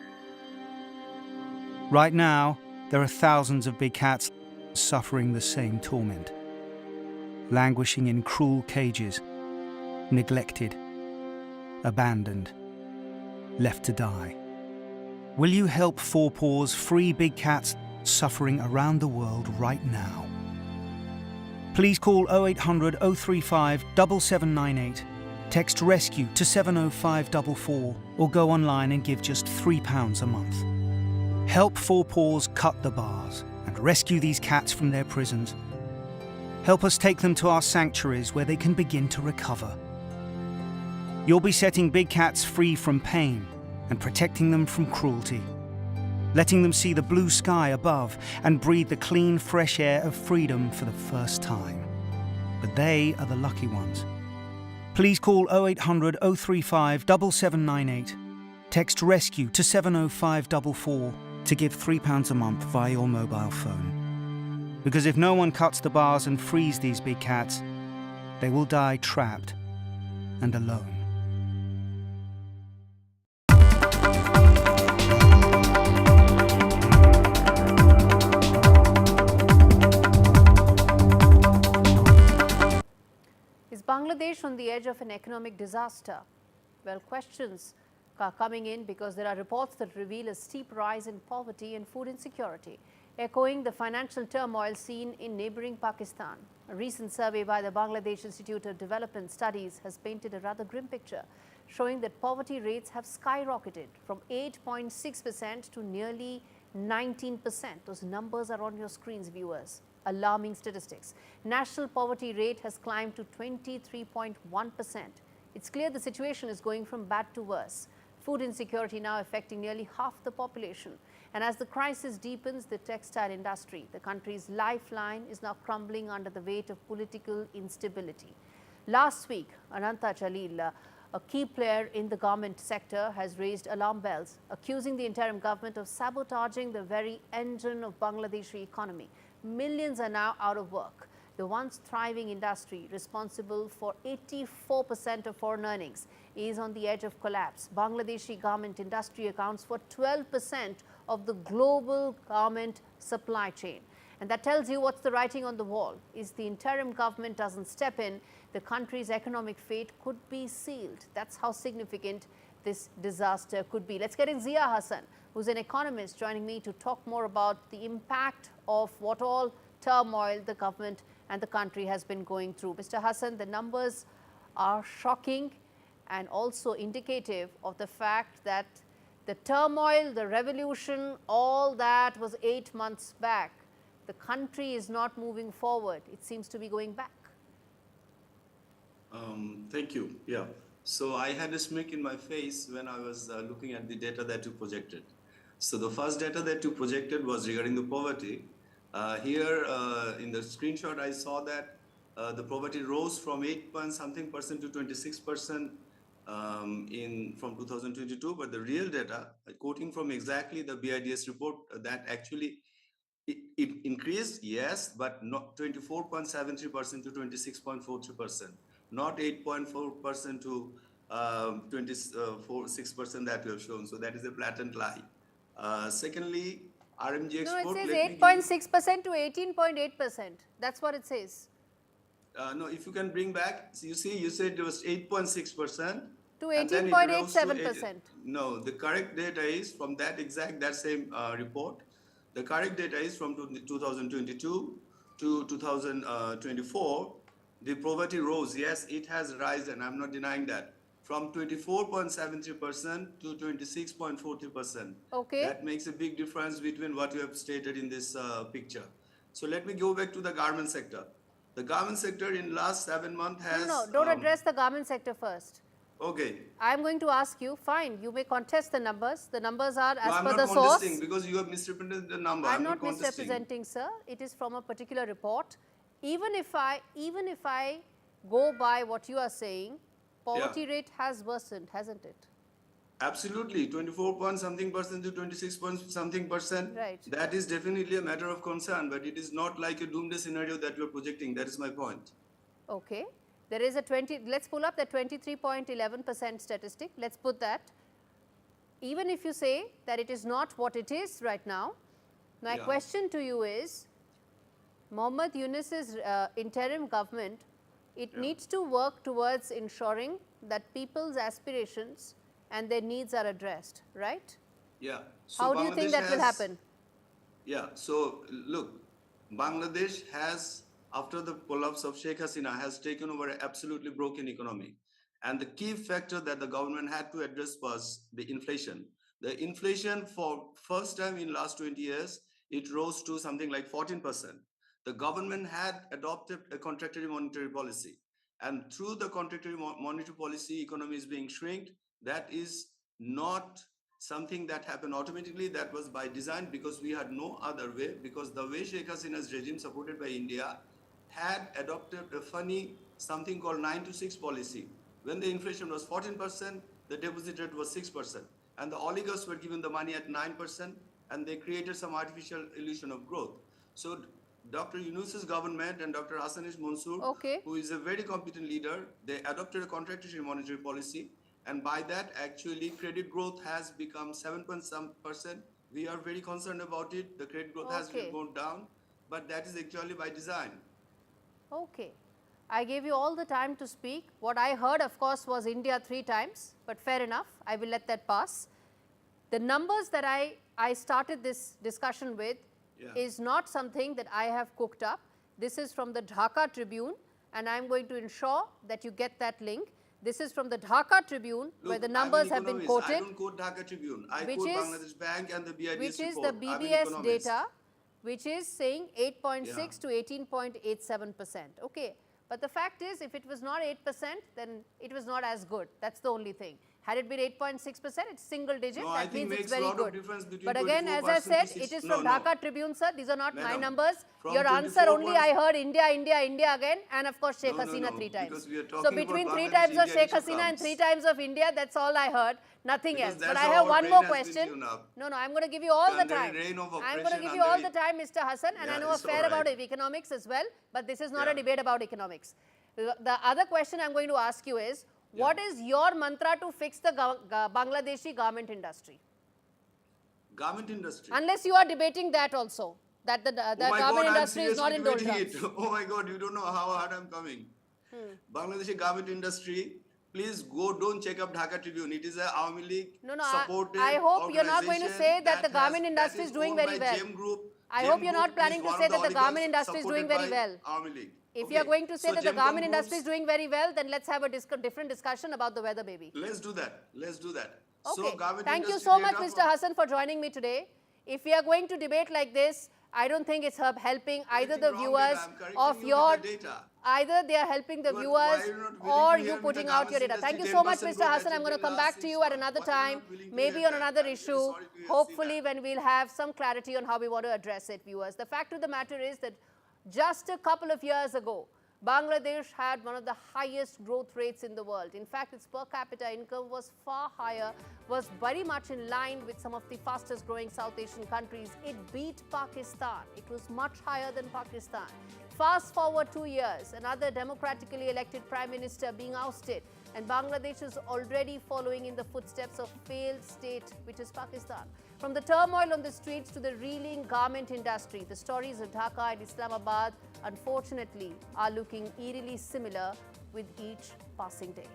Right now, there are thousands of big cats suffering the same torment, languishing in cruel cages, neglected, abandoned, left to die. Will you help Four Paws free big cats suffering around the world right now? Please call 0800 035 7798, text RESCUE to 70544, or go online and give just £3 a month. Help Four Paws cut the bars and rescue these cats from their prisons. Help us take them to our sanctuaries where they can begin to recover. You'll be setting big cats free from pain and protecting them from cruelty, letting them see the blue sky above and breathe the clean, fresh air of freedom for the first time. But they are the lucky ones. Please call 0800 035 7798, text RESCUE to 70544 to give £3 a month via your mobile phone. Because if no one cuts the bars and frees these big cats, they will die trapped and alone. Is Bangladesh on the edge of an economic disaster? Well, questions are coming in because there are reports that reveal a steep rise in poverty and food insecurity, echoing the financial turmoil seen in neighbouring Pakistan. A recent survey by the Bangladesh Institute of Development Studies has painted a rather grim picture, showing that poverty rates have skyrocketed from 8.6% to nearly 19%. Those numbers are on your screens, viewers. Alarming statistics. National poverty rate has climbed to 23.1%. It's clear the situation is going from bad to worse. Food insecurity now affecting nearly half the population. And as the crisis deepens, the textile industry, the country's lifeline, is now crumbling under the weight of political instability. Last week, Ananta Jalil, a key player in the garment sector, has raised alarm bells, accusing the interim government of sabotaging the very engine of Bangladeshi economy. Millions are now out of work. The once thriving industry, responsible for 84% of foreign earnings, is on the edge of collapse. Bangladeshi garment industry accounts for 12% of the global garment supply chain. And that tells you what's the writing on the wall. If the interim government doesn't step in, the country's economic fate could be sealed. That's how significant this disaster could be. Let's get in Zia Hassan, who's an economist, joining me to talk more about the impact of what all turmoil the government and the country has been going through. Mr. Hassan, the numbers are shocking and also indicative of the fact that the turmoil, the revolution, all that was 8 months back. The country is not moving forward. It seems to be going back. Thank you. Yeah. So I had a smirk in my face when I was looking at the data that you projected. So the first data that you projected was regarding the poverty. Here in the screenshot, I saw that the poverty rose from 8-point-something% to 26% from 2022. But the real data, quoting from exactly the BIDS report, that actually it increased, yes, but not 24.73% to 26.43%, not 8.4% to 26% that you have shown. So that is a blatant lie. Secondly, RMG export. No, it says 8.6% to 18.8%. That's what it says. No, if you can bring back, so you see, you said it was 8.6% to 18.87%. No, the correct data is from that same report. The correct data is from 2022 to 2024. The poverty rose. Yes, it has risen. I'm not denying that. From 24.73% to 26.40%. Okay. That makes a big difference between what you have stated in this picture. So let me go back to the garment sector. The garment sector in last 7 months has... No, don't address the garment sector first. Okay. I'm going to ask you, fine, you may contest the numbers. The numbers are as per the source. I'm not contesting because you have misrepresented the number. I'm not misrepresenting, sir. It is from a particular report. Even if I go by what you are saying, poverty rate has worsened, hasn't it? Absolutely, 24-point-something% to 26-point-something%. Right. That is definitely a matter of concern, but it is not like a doomsday scenario that you are projecting. That is my point. Okay. There is a let's pull up the 23.11% statistic. Let's put that. Even if you say that it is not what it is right now, my question to you is, Mohammad Yunus's interim government, it needs to work towards ensuring that people's aspirations and their needs are addressed, right? Yeah. So how do you think that will happen? Yeah. So look, Bangladesh has, after the collapse of Sheikh Hasina, has taken over an absolutely broken economy. And the key factor that the government had to address was the inflation. The inflation, for first time in last 20 years, it rose to something like 14%. The government had adopted a contractory monetary policy. And through the contractory monetary policy, economy is being shrinked. That is not something that happened automatically. That was by design, because we had no other way, because the way Sheikh Hasina's regime, supported by India, had adopted a funny something called 9-to-6 policy. When the inflation was 14%, the deposit rate was 6%. And the oligarchs were given the money at 9%, and they created some artificial illusion of growth. So Dr. Yunus's government and Dr. Hassanis Mansour, who is a very competent leader, they adopted a contractory monetary policy. And by that, actually, credit growth has become 7%. We are very concerned about it. The credit growth has been gone down, but that is actually by design. Okay. I gave you all the time to speak. What I heard, of course, was India 3 times, but fair enough. I will let that pass. The numbers that I started this discussion with is not something that I have cooked up. This is from the Dhaka Tribune, and I'm going to ensure that you get that link. This is from the Dhaka Tribune, where the numbers have been quoted. I don't quote Dhaka Tribune. I quote Bangladesh Bank and the BIDS which is report. the BBS data, which is saying 8.6 to 18.87%. Okay, but the fact is, if it was not 8%, then it was not as good. That's the only thing. Had it been 8.6%, it's single digit. No, that means it's very good. But again, as I said, it is from Dhaka Tribune, sir. These are not my numbers. Your answer only I heard India, India, India again, and of course Sheikh Hasina 3 times. So between 3 times of Sheikh Hasina and 3 times of India, that's all I heard. Nothing else. But I have one more question. No, I'm going to give you all the time. I'm going to give you all the time, Mr. Hassan, and I know a fair about economics as well, but this is not a debate about economics. The other question I'm going to ask you is, what is your mantra to fix the Bangladeshi garment industry? Garment industry? Unless you are debating that also, that the garment industry is not in doldrums. Oh my God, you don't know how hard I'm coming. Bangladeshi garment industry, please go, don't check up Dhaka Tribune. It is a Awami League supported I hope you're not going to say that the garment industry is doing very well. I hope you're not planning to say that the garment industry is doing very well. If you are going to say that the garment industry is doing very well, then let's have a different discussion about the weather, baby. Let's do that. Let's do that. Okay. So, thank you so much, Mr. Hassan, for joining me today. If we are going to debate like this, I don't think it's helping either the viewers of your... Either they are helping the viewers or you putting out your data. Thank you so much, Mr. Hassan. I'm going to come back to you at another time, maybe on another issue, hopefully when we'll have some clarity on how we want to address it, viewers. The fact of the matter is that just a couple of years ago, Bangladesh had one of the highest growth rates in the world. In fact, its per capita income was far higher, was very much in line with some of the fastest growing South Asian countries. It beat Pakistan. It was much higher than Pakistan. Fast forward 2 years, another democratically elected prime minister being ousted, and Bangladesh is already following in the footsteps of failed state, which is Pakistan. From the turmoil on the streets to the reeling garment industry, the stories of Dhaka and Islamabad, unfortunately, are looking eerily similar with each passing day.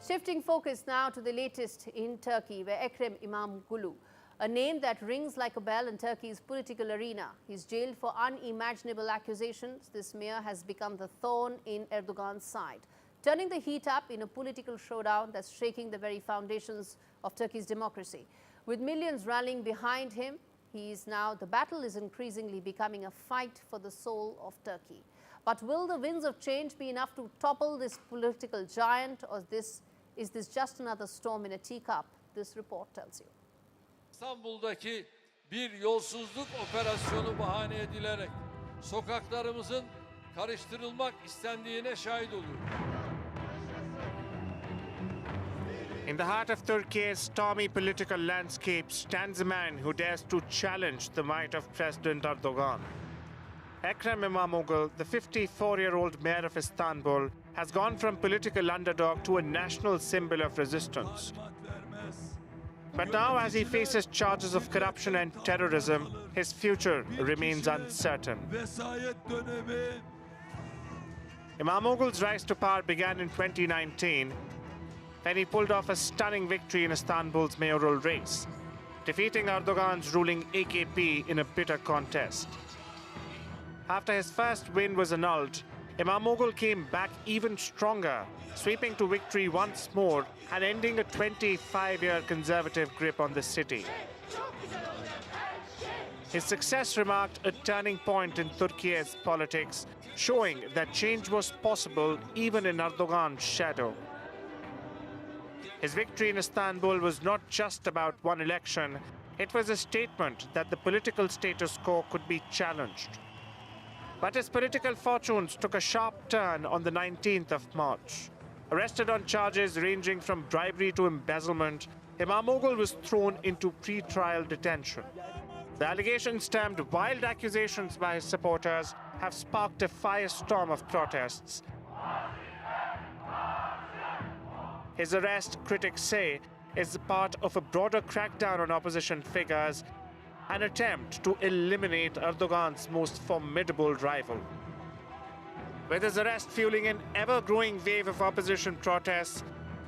Shifting focus now to the latest in Turkey, where Ekrem Imamoglu, a name that rings like a bell in Turkey's political arena. He's jailed for unimaginable accusations. This mayor has become the thorn in Erdogan's side, turning the heat up in a political showdown that's shaking the very foundations of Turkey's democracy. With millions rallying behind him, the battle is increasingly becoming a fight for the soul of Turkey. But will the winds of change be enough to topple this political giant, or is this just another storm in a teacup? This report tells you. İstanbul'daki bir yolsuzluk operasyonu bahane edilerek sokaklarımızın karıştırılmak istendiğine şahit oluyoruz. In the heart of Turkey's stormy political landscape stands a man who dares to challenge the might of President Erdogan. Ekrem Imamoglu, the 54-year-old mayor of Istanbul, has gone from political underdog to a national symbol of resistance. But now, as he faces charges of corruption and terrorism, his future remains uncertain. Imamoglu's rise to power began in 2019, when he pulled off a stunning victory in Istanbul's mayoral race, defeating Erdogan's ruling AKP in a bitter contest. After his first win was annulled, Imamoglu came back even stronger, sweeping to victory once more and ending a 25-year conservative grip on the city. His success marked a turning point in Turkey's politics, showing that change was possible even in Erdogan's shadow. His victory in Istanbul was not just about one election, it was a statement that the political status quo could be challenged. But his political fortunes took a sharp turn on the 19th of March. Arrested on charges ranging from bribery to embezzlement, Imamoglu was thrown into pre-trial detention. The allegations, termed wild accusations by his supporters, have sparked a firestorm of protests. His arrest, critics say, is part of a broader crackdown on opposition figures, an attempt to eliminate Erdogan's most formidable rival. With his arrest fueling an ever-growing wave of opposition protests,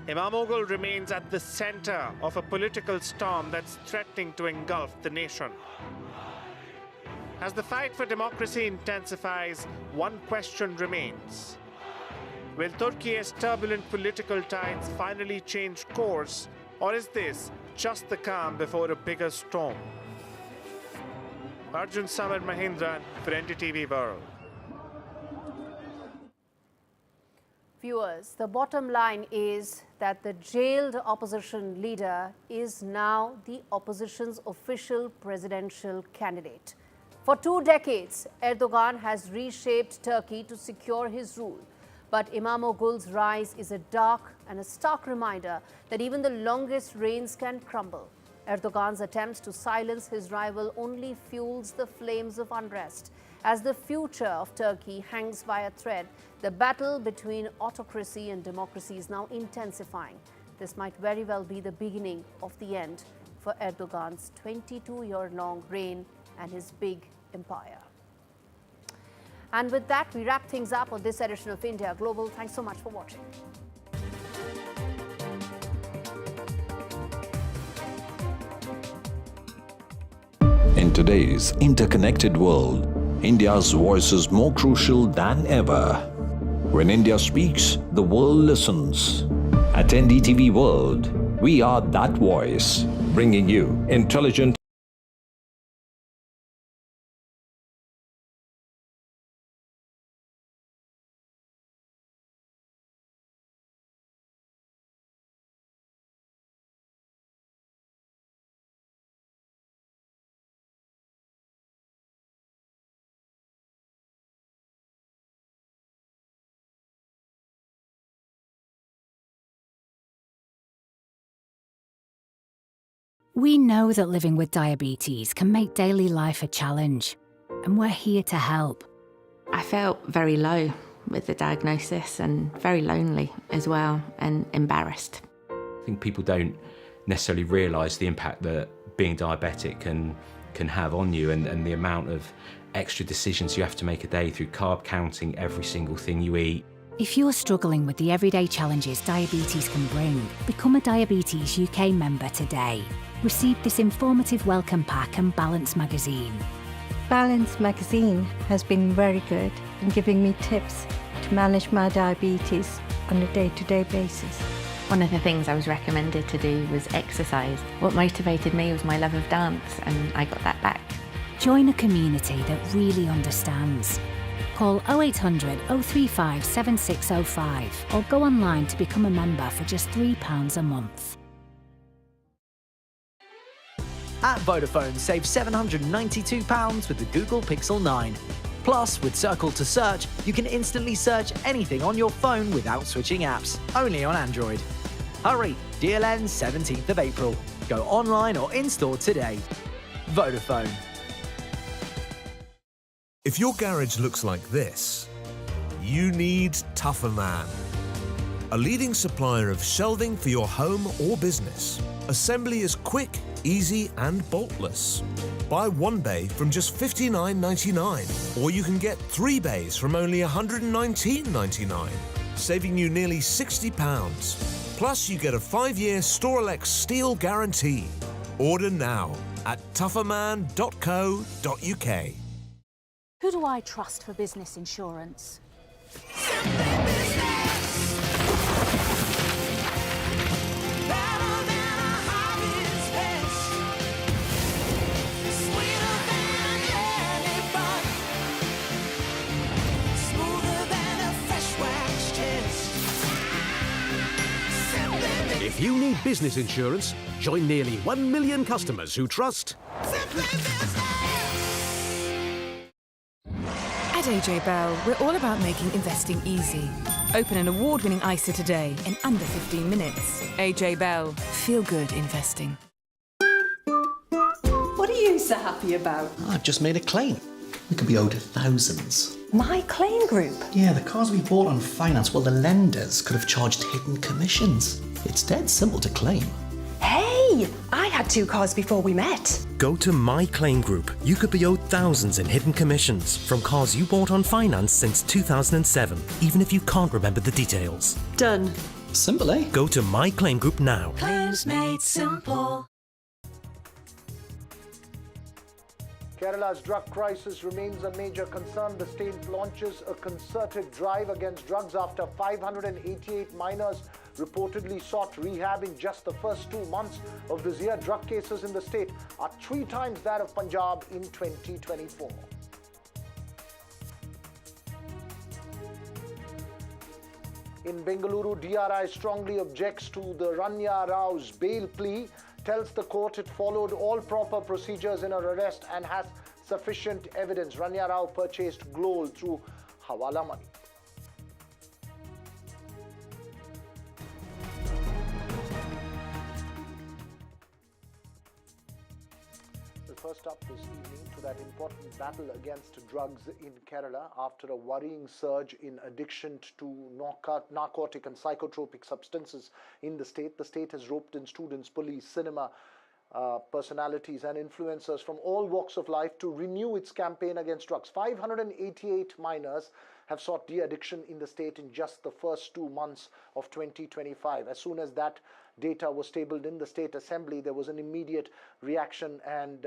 Imamoglu remains at the center of a political storm that's threatening to engulf the nation. As the fight for democracy intensifies, one question remains. Will Turkey's turbulent political tides finally change course, or is this just the calm before a bigger storm? Arjun Samar Mahindran for NDTV World. Viewers, the bottom line is that the jailed opposition leader is now the opposition's official presidential candidate. For 2 decades, Erdogan has reshaped Turkey to secure his rule. But Imamoglu's rise is a dark and a stark reminder that even the longest reigns can crumble. Erdogan's attempts to silence his rival only fuels the flames of unrest. As the future of Turkey hangs by a thread, the battle between autocracy and democracy is now intensifying. This might very well be the beginning of the end for Erdogan's 22-year-long reign and his big empire. And with that, we wrap things up on this edition of India Global. Thanks so much for watching. In today's interconnected world, India's voice is more crucial than ever. When India speaks, the world listens. At NDTV World, we are that voice, bringing you intelligent We know that living with diabetes can make daily life a challenge, and we're here to help. I felt very low with the diagnosis and very lonely as well and embarrassed. I think people don't necessarily realise the impact that being diabetic can have on you and the amount of extra decisions you have to make a day through carb counting every single thing you eat. If you're struggling with the everyday challenges diabetes can bring, become a Diabetes UK member today. Receive this informative welcome pack and Balance magazine. Balance magazine has been very good in giving me tips to manage my diabetes on a day-to-day basis. One of the things I was recommended to do was exercise. What motivated me was my love of dance, and I got that back. Join a community that really understands. Call 0800 035 7605 or go online to become a member for just £3 a month. At Vodafone, save £792 with the Google Pixel 9. Plus, with Circle to Search, you can instantly search anything on your phone without switching apps, only on Android. Hurry, deal ends 17th of April. Go online or in-store today. Vodafone. If your garage looks like this, you need Tougher Man. A leading supplier of shelving for your home or business. Assembly is quick, easy and boltless. Buy 1 bay from just $59.99, or you can get 3 bays from only $119.99, saving you nearly £60. Plus you get a 5-year Storelex steel guarantee. Order now at tougherman.co.uk. Who do I trust for business insurance? If you need business insurance, join nearly 1 million customers who trust At AJ Bell, we're all about making investing easy. Open an award-winning ISA today in under 15 minutes. AJ Bell, feel good investing. What are you so happy about? I've just made a claim. We could be owed thousands. My claim group? Yeah, the cars we bought on finance, well, the lenders could have charged hidden commissions. It's dead simple to claim. Hey, I had 2 cars before we met. Go to My Claim Group. You could be owed thousands in hidden commissions from cars you bought on finance since 2007, even if you can't remember the details. Done. Simple, eh? Go to My Claim Group now. Claims made simple. Kerala's drug crisis remains a major concern. The state launches a concerted drive against drugs after 588 minors reportedly sought rehab in just the first 2 months of this year. Drug cases in the state are 3 times that of Punjab in 2024. In Bengaluru, DRI strongly objects to the Ranya Rao's bail plea, tells the court it followed all proper procedures in her arrest and has sufficient evidence. Ranya Rao purchased glol through hawala money. First up this evening to that important battle against drugs in Kerala after a worrying surge in addiction to narcotic and psychotropic substances in the state. The state has roped in students, police, cinema personalities and influencers from all walks of life to renew its campaign against drugs. 588 minors have sought de-addiction in the state in just the first 2 months of 2025. As soon as that data was tabled in the State Assembly, there was an immediate reaction and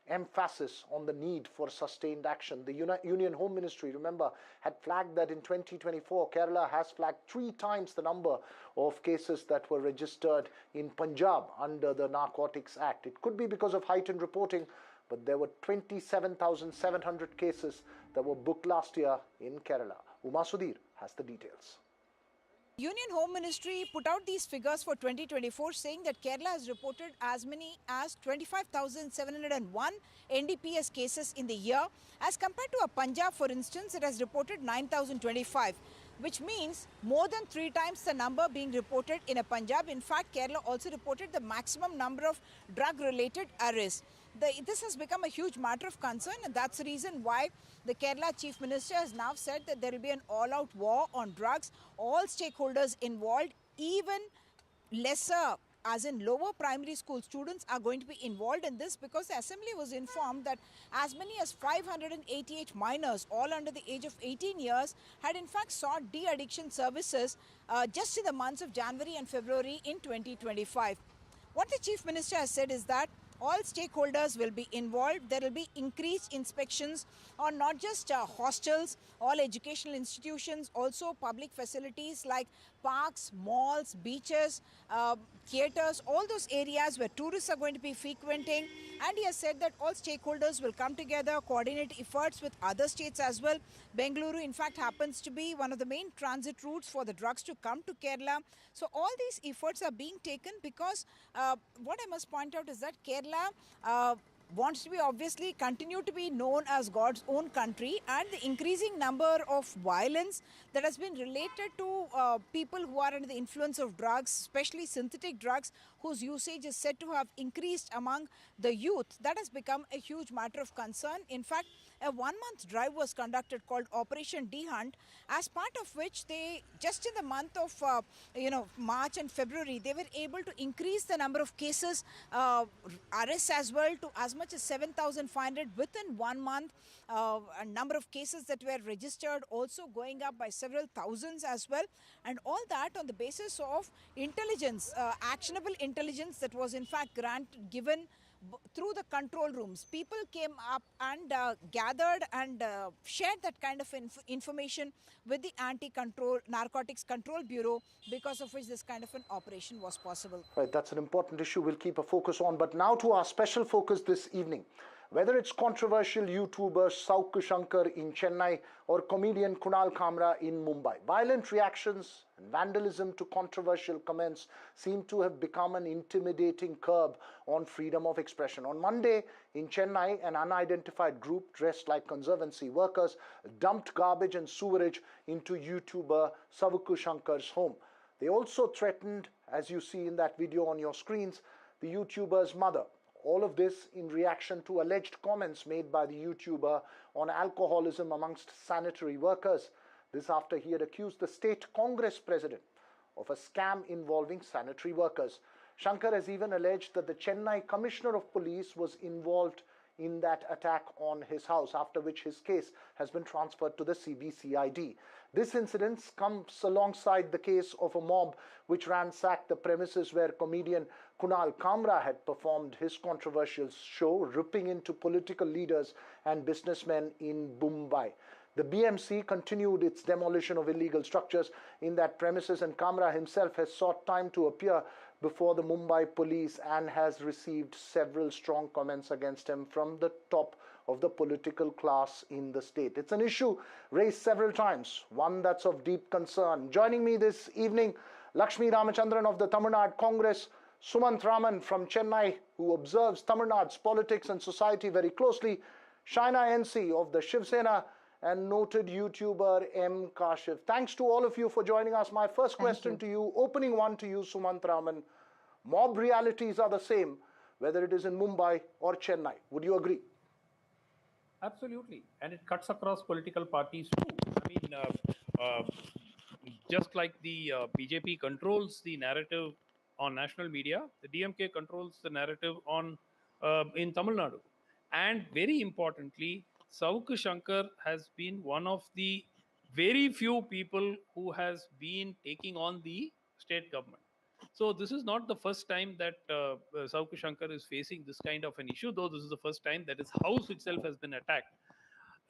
emphasis on the need for sustained action. The Union Home Ministry, remember, had flagged that in 2024, Kerala has flagged 3 times the number of cases that were registered in Punjab under the Narcotics Act. It could be because of heightened reporting, but there were 27,700 cases that were booked last year in Kerala. Uma Sudhir has the details. Union Home Ministry put out these figures for 2024 saying that Kerala has reported as many as 25,701 NDPS cases in the year as compared to a Punjab, for instance, it has reported 9,025, which means more than 3 times the number being reported in a Punjab. In fact, Kerala also reported the maximum number of drug-related arrests. This has become a huge matter of concern, and that's the reason why the Kerala Chief Minister has now said that there will be an all-out war on drugs. All stakeholders involved, even lesser, as in lower primary school students, are going to be involved in this, because the Assembly was informed that as many as 588 minors, all under the age of 18 years, had in fact sought de-addiction services just in the months of January and February in 2025. What the Chief Minister has said is that all stakeholders will be involved. There will be increased inspections on not just hostels, all educational institutions, also public facilities like parks, malls, beaches, theatres, all those areas where tourists are going to be frequenting. And he has said that all stakeholders will come together, coordinate efforts with other states as well. Bengaluru, in fact, happens to be one of the main transit routes for the drugs to come to Kerala. So all these efforts are being taken because what I must point out is that Kerala wants to be obviously continue to be known as God's own country, and the increasing number of violence that has been related to people who are under the influence of drugs, especially synthetic drugs, whose usage is said to have increased among the youth, that has become a huge matter of concern. In fact, a 1-month drive was conducted called Operation D-Hunt, as part of which they, just in the month of March and February, they were able to increase the number of cases, arrests as well, to as much as 7,500 within 1 month. A number of cases that were registered also going up by several thousands as well, and all that on the basis of intelligence, actionable intelligence that was in fact given through the control rooms. People came up and gathered and shared that kind of information with the Narcotics Control Bureau, because of which this kind of an operation was possible. Right, that's an important issue we'll keep a focus on. But now to our special focus this evening. Whether it's controversial YouTuber Saukku Shankar in Chennai or comedian Kunal Kamra in Mumbai, violent reactions and vandalism to controversial comments seem to have become an intimidating curb on freedom of expression. On Monday in Chennai, an unidentified group dressed like conservancy workers dumped garbage and sewerage into YouTuber Saukku Shankar's home. They also threatened, as you see in that video on your screens, the YouTuber's mother. All of this in reaction to alleged comments made by the YouTuber on alcoholism amongst sanitary workers. This after he had accused the state Congress president of a scam involving sanitary workers. Shankar has even alleged that the Chennai Commissioner of Police was involved in that attack on his house, after which his case has been transferred to the CBCID. This incident comes alongside the case of a mob which ransacked the premises where comedian Kunal Kamra had performed his controversial show, ripping into political leaders and businessmen in Mumbai. The BMC continued its demolition of illegal structures in that premises, and Kamra himself has sought time to appear before the Mumbai police and has received several strong comments against him from the top of the political class in the state. It's an issue raised several times, one that's of deep concern. Joining me this evening, Lakshmi Ramachandran of the Tamil Nadu Congress, Sumant Raman from Chennai, who observes Tamil Nadu's politics and society very closely, Shaina NC of the Shiv Sena, and noted YouTuber M. Kashif. Thanks to all of you for joining us. My first question to you, opening one to you, Sumant Raman. Mob realities are the same, whether it is in Mumbai or Chennai. Would you agree? Absolutely. And it cuts across political parties too. I mean, just like the BJP controls the narrative on national media, the DMK controls the narrative on in Tamil Nadu. And very importantly, Sauk Shankar has been one of the very few people who has been taking on the state government. So this is not the first time that Sauk Shankar is facing this kind of an issue, though this is the first time that his house itself has been attacked.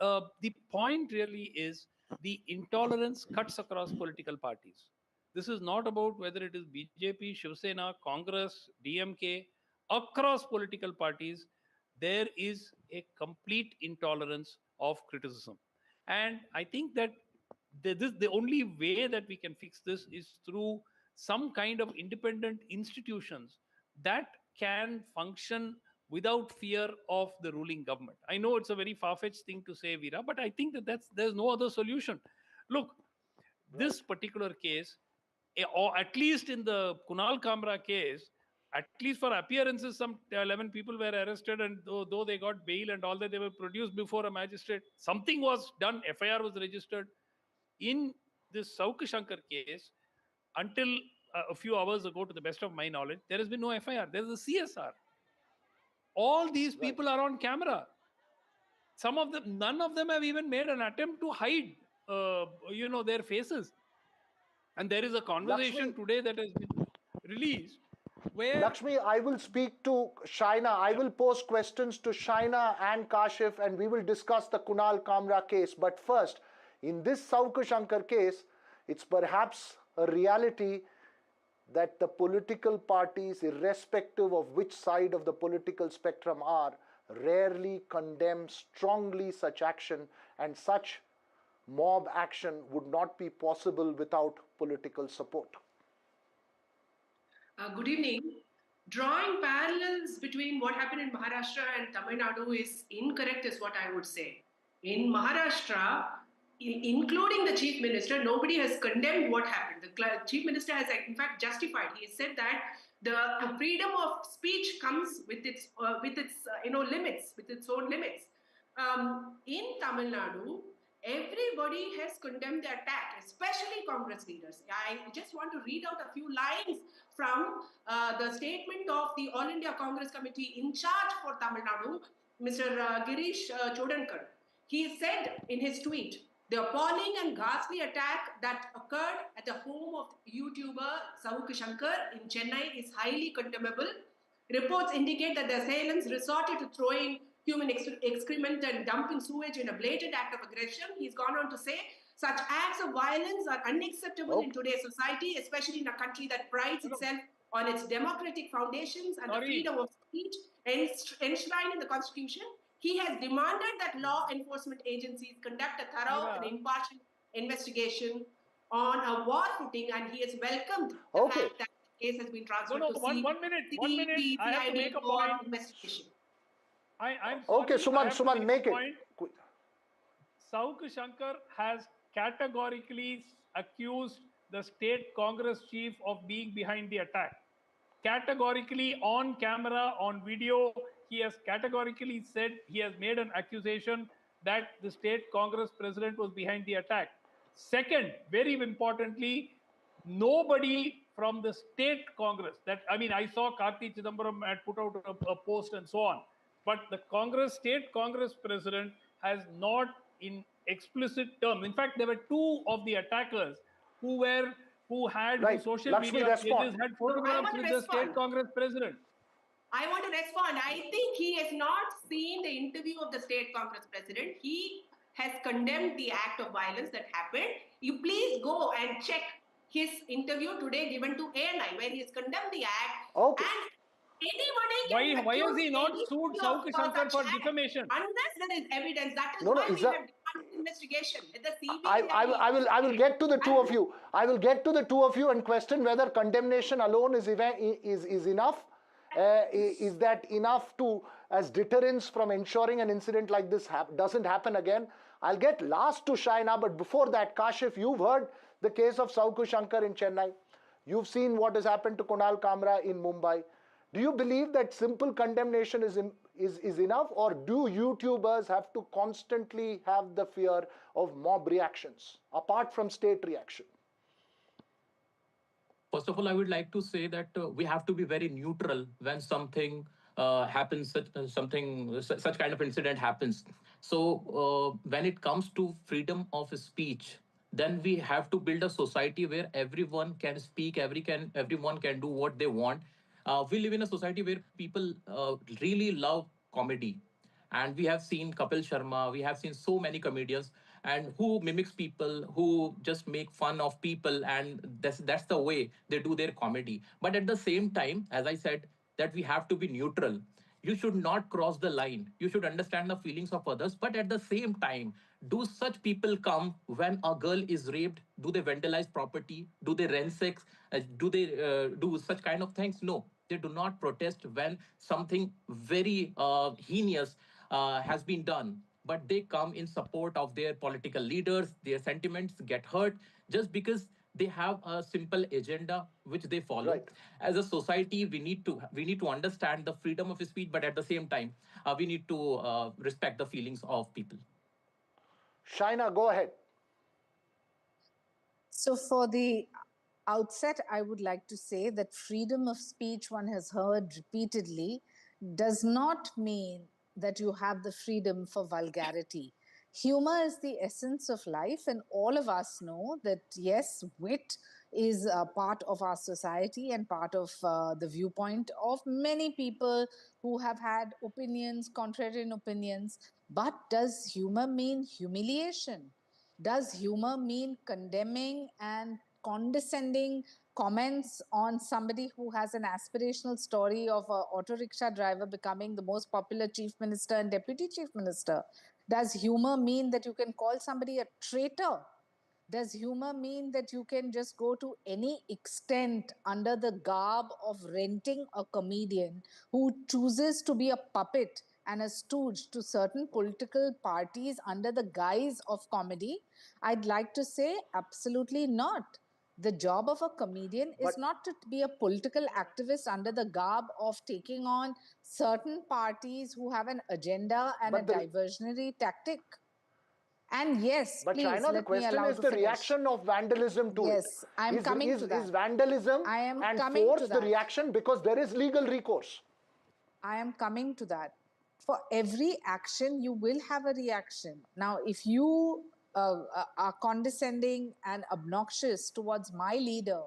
The point really is the intolerance cuts across political parties. This is not about whether it is BJP, Shiv Sena, Congress, DMK, across political parties. There is a complete intolerance of criticism. And I think that the only way that we can fix this is through some kind of independent institutions that can function without fear of the ruling government. I know it's a very far-fetched thing to say, Veera, but I think that there's no other solution. Look, this particular case, or at least in the Kunal Kamra case, at least for appearances, some 11 people were arrested, and though they got bail and all that, they were produced before a magistrate. Something was done, FIR was registered. In this Sauk Shankar case, until a few hours ago, to the best of my knowledge, there has been no FIR. There is a CSR. All these people are on camera. Some of them, none of them have even made an attempt to hide, their faces. And there is a conversation today that has been released where... Lakshmi, I will speak to Shaina. I will pose questions to Shaina and Kashif, and we will discuss the Kunal Kamra case. But first, in this Sauk Shankar case, it's perhaps a reality that the political parties, irrespective of which side of the political spectrum are, rarely condemn strongly such action, and such mob action would not be possible without political support. Good evening. Drawing parallels between what happened in Maharashtra and Tamil Nadu is incorrect, is what I would say. In Maharashtra, including the chief minister, nobody has condemned what happened. The chief minister has in fact justified. He said that the freedom of speech comes with its limits, with its own limits. In Tamil Nadu, everybody has condemned the attack, especially Congress leaders. I just want to read out a few lines from the statement of the All India Congress Committee in charge for Tamil Nadu, Mr. Girish Chodankar. He said in his tweet, "The appalling and ghastly attack that occurred at the home of YouTuber Sauk Shankar in Chennai is highly condemnable. Reports indicate that the assailants resorted to throwing human excrement and dumping sewage in a blatant act of aggression." He's gone on to say, "Such acts of violence are unacceptable in today's society, especially in a country that prides itself on its democratic foundations and the freedom of speech enshrined in the Constitution. He has demanded that law enforcement agencies conduct a thorough and impartial investigation on a war footing, and he has welcomed the fact that the case has been transferred to one minute. I have to make a point. Investigation." I'm okay, Suman, make it. Sauk Shankar has categorically accused the state Congress chief of being behind the attack. Categorically, on camera, on video, he has categorically said, he has made an accusation that the state Congress president was behind the attack. Second, very importantly, nobody from the state Congress, I saw Karti Chidambaram had put out a post and so on, but the state Congress president has not in explicit terms. In fact, there were two of the attackers who who had Right. whose social Lakshmi, media respond. pages had photographs with the state Congress president. I want to respond. I think he has not seen the interview of the state Congress president. He has condemned the act of violence that happened. You please go and check his interview today given to ANI, where he has condemned the act. Okay. And anybody can Why has accuse he not anybody sued of Sauk Shankar such for act. defamation? Unless there is evidence, that is No, why is we that- have demanded investigation. Let the CBI I will get to the two of you. I will get to the two of you and question whether condemnation alone is enough. Is that enough to as deterrence from ensuring an incident like this doesn't happen again? I'll get last to Shaina, but before that, Kashif, you've heard the case of Sauk Shankar in Chennai. You've seen what has happened to Kunal Kamra in Mumbai. Do you believe that simple condemnation is enough, or do YouTubers have to constantly have the fear of mob reactions apart from state reaction? First of all, I would like to say that we have to be very neutral when something happens, such kind of incident happens. So when it comes to freedom of speech, then we have to build a society where everyone can speak, everyone can do what they want. We live in a society where people really love comedy. And we have seen Kapil Sharma, we have seen so many comedians and who mimics people, who just make fun of people, and that's the way they do their comedy. But at the same time, as I said, that we have to be neutral. You should not cross the line. You should understand the feelings of others. But at the same time, do such people come when a girl is raped? Do they vandalize property? Do they ransack? Do they do such kind of things? No, they do not protest when something very heinous has been done. But they come in support of their political leaders. Their sentiments get hurt just because they have a simple agenda which they follow. Right. As a society, we need to understand the freedom of speech, but at the same time, we need to respect the feelings of people. Shaina, go ahead. So for the outset, I would like to say that freedom of speech, one has heard repeatedly, does not mean that you have the freedom for vulgarity. Humor is the essence of life, and all of us know that, yes, wit is a part of our society and part of the viewpoint of many people who have had opinions, contrarian opinions. But does humor mean humiliation? Does humor mean condemning and condescending comments on somebody who has an aspirational story of an auto rickshaw driver becoming the most popular chief minister and deputy chief minister? Does humor mean that you can call somebody a traitor? Does humor mean that you can just go to any extent under the garb of renting a comedian who chooses to be a puppet and a stooge to certain political parties under the guise of comedy? I'd like to say absolutely not. The job of a comedian is not to be a political activist under the garb of taking on certain parties who have an agenda and a diversionary tactic. And yes, but please, Shaina, the question is the reaction of vandalism to it. Yes, I'm coming to that. Is vandalism and force the reaction because there is legal recourse? I am coming to that. For every action, you will have a reaction. Now, if you are condescending and obnoxious towards my leader,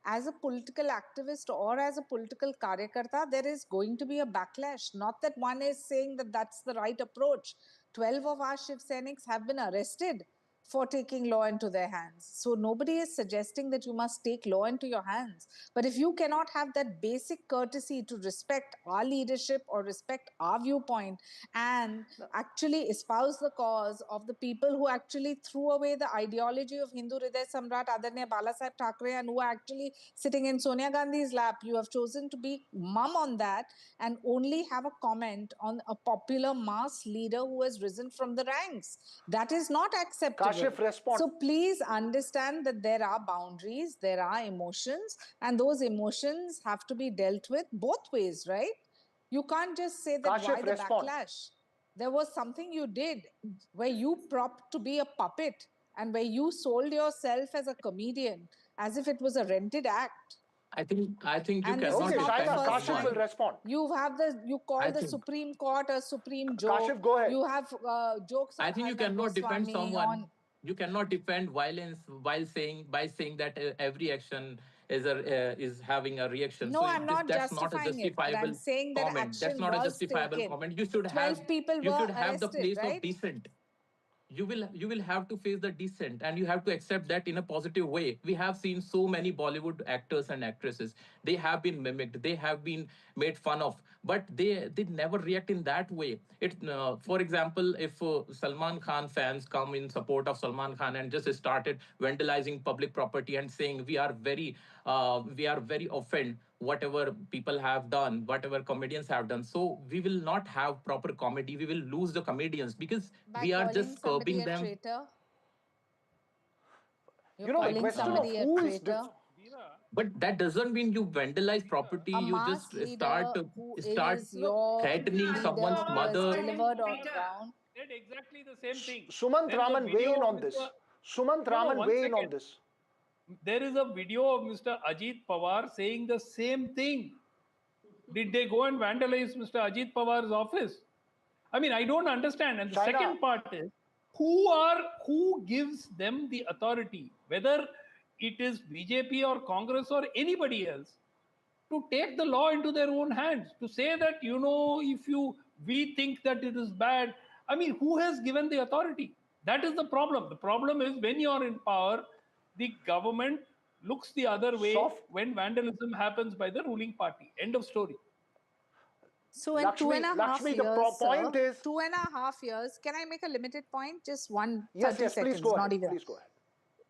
as a political activist or as a political karyakarta, there is going to be a backlash. Not that one is saying that that's the right approach. 12 of our Shiv Sainiks have been arrested for taking law into their hands. So nobody is suggesting that you must take law into your hands. But if you cannot have that basic courtesy to respect our leadership or respect our viewpoint and actually espouse the cause of the people who actually threw away the ideology of Hindu Hriday Samrat Adarniya Balasaheb Thackeray and who are actually sitting in Sonia Gandhi's lap, you have chosen to be mum on that and only have a comment on a popular mass leader who has risen from the ranks. That is not acceptable. So please understand that there are boundaries, there are emotions, and those emotions have to be dealt with both ways, right? You can't just say that why the backlash. There was something you did where you propped to be a puppet and where you sold yourself as a comedian as if it was a rented act. I think you cannot. Okay, Shaina, Kashif will respond. You call the Supreme Court a supreme joke. Kashif, go ahead. You have jokes. I think you cannot defend someone. You cannot defend violence by saying that every action is having a reaction. No, So I'm not that's not a justifying it, but I'm justifiable saying that comment. That's action not a was justifiable taken. comment. 12 people You were should have the arrested, place right? of dissent. You will have to face the dissent, and you have to accept that in a positive way. We have seen so many Bollywood actors and actresses. They have been mimicked, they have been made fun of, but they never react in that way. For example, if Salman Khan fans come in support of Salman Khan and just started vandalizing public property and saying we are very offended whatever people have done, whatever comedians have done. So we will not have proper comedy. We will lose the comedians because By we are calling just somebody curbing a them. traitor? You know, the calling question of somebody a who is traitor? But that doesn't mean you vandalize property. A You mass just leader who start is your threatening leader someone's who has mother. delivered on ground. Said exactly the same thing. Sumant There is a Raman, video weigh in of on Mr. this. Sumant No, Raman, one weigh in on second. this. There is a video of Mr. Ajit Pawar saying the same thing. Did they go and vandalize Mr. Ajit Pawar's office? I mean, I don't understand. And the second part is, who gives them the authority, whether it is BJP or Congress or anybody else, to take the law into their own hands, to say that, if we think that it is bad. I mean, who has given the authority? That is the problem. The problem is when you're in power, the government looks the other way when vandalism happens by the ruling party. End of story. So in Lakshmi, 2.5 years, the point is 2.5 years, can I make a limited point? Just 30 yes, seconds, please go not ahead. even. Please go ahead.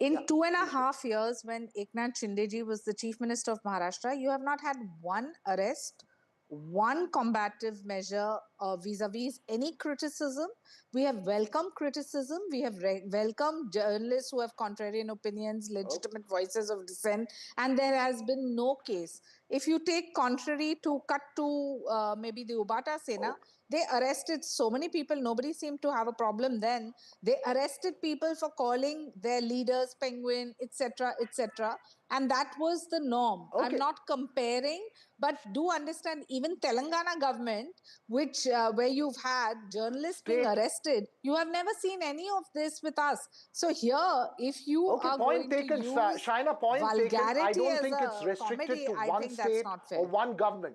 In 2.5 years, when Eknath Shinde was the Chief Minister of Maharashtra, you have not had one arrest, one combative measure vis-a-vis any criticism. We have welcomed criticism. We have welcomed journalists who have contrarian opinions, legitimate voices of dissent, and there has been no case. If you take contrary to cut to maybe the Ubata Sena, they arrested so many people. Nobody seemed to have a problem then. They arrested people for calling their leaders penguin, etc., etc. And that was the norm. I'm not comparing, but do understand even Telangana government, which where you've had journalists being arrested, you have never seen any of this with us. So here, if you are point going taken, to use Shaina, point vulgarity taken. I don't as think a it's restricted comedy, to I one think that's state not fair. or one government.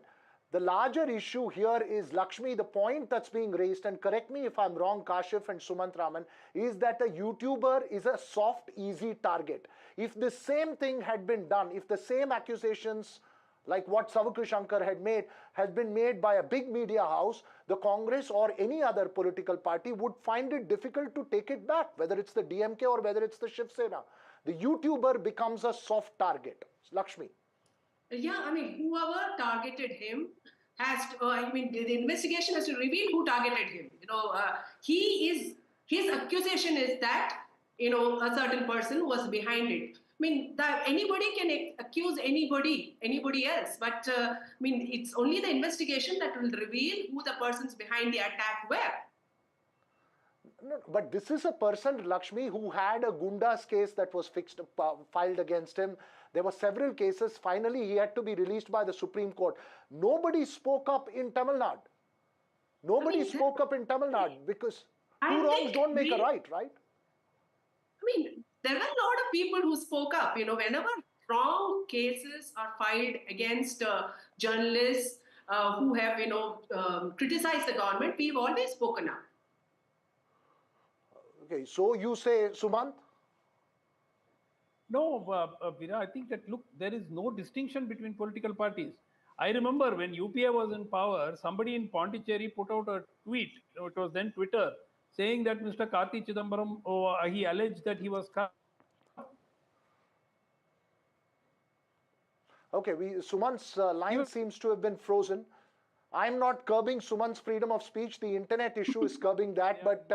The larger issue here is, Lakshmi, the point that's being raised, and correct me if I'm wrong, Kashif and Sumant Raman, is that a YouTuber is a soft, easy target. If the same thing had been done, if the same accusations like what Savukri Shankar had been made by a big media house, the Congress or any other political party would find it difficult to take it back, whether it's the DMK or whether it's the Shiv Sena. The YouTuber becomes a soft target. Lakshmi. Yeah, I mean, whoever targeted him has to, the investigation has to reveal who targeted him. His accusation is that, a certain person was behind it. I mean, that anybody can accuse anybody else, but it's only the investigation that will reveal who the persons behind the attack were. No, but this is a person, Lakshmi, who had a Gundas case that was filed against him. There were several cases. Finally, he had to be released by the Supreme Court. Nobody spoke up in Tamil Nadu. Nobody spoke up in Tamil Nadu because two wrongs don't make a right? I mean, there were a lot of people who spoke up. Whenever wrong cases are filed against journalists who have, criticized the government, we've always spoken up. Okay, so you say, Sumant? No, Veera, I think that, look, there is no distinction between political parties. I remember when UPA was in power, somebody in Pondicherry put out a tweet, it was then Twitter, saying that Mr. Karti Chidambaram, he alleged that he was corrupt. Okay, Sumant's line seems to have been frozen. I'm not curbing Sumant's freedom of speech. The internet issue is curbing that. But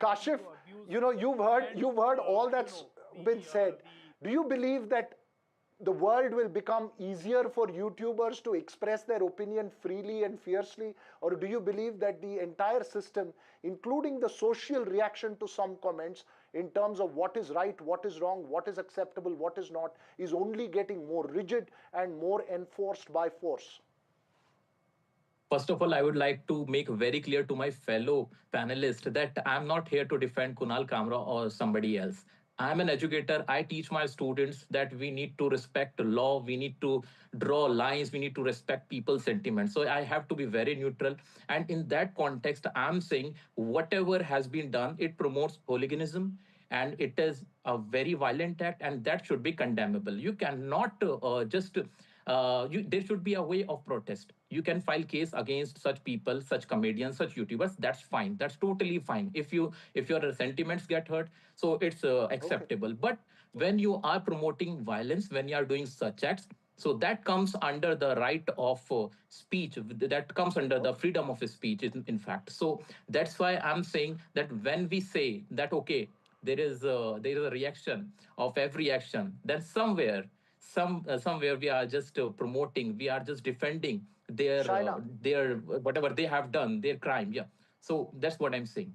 Kashif, you've heard all that's been said. Do you believe that the world will become easier for YouTubers to express their opinion freely and fiercely? Or do you believe that the entire system, including the social reaction to some comments in terms of what is right, what is wrong, what is acceptable, what is not, is only getting more rigid and more enforced by force? First of all, I would like to make very clear to my fellow panelists that I'm not here to defend Kunal Kamra or somebody else. I'm an educator. I teach my students that we need to respect the law. We need to draw lines. We need to respect people's sentiments. So I have to be very neutral. And in that context, I'm saying whatever has been done, it promotes hooliganism and it is a very violent act and that should be condemnable. You cannot there should be a way of protest. You can file case against such people, such comedians, such YouTubers. That's fine. That's totally fine. If your sentiments get hurt, so it's acceptable. Okay. But when you are promoting violence, when you are doing such acts, so that comes under the right of speech. That comes under the freedom of speech, in fact. So that's why I'm saying that when we say that, okay, there is a reaction of every action, then somewhere we are just promoting, we are just defending their whatever they have done, their crime. Yeah. So that's what I'm saying.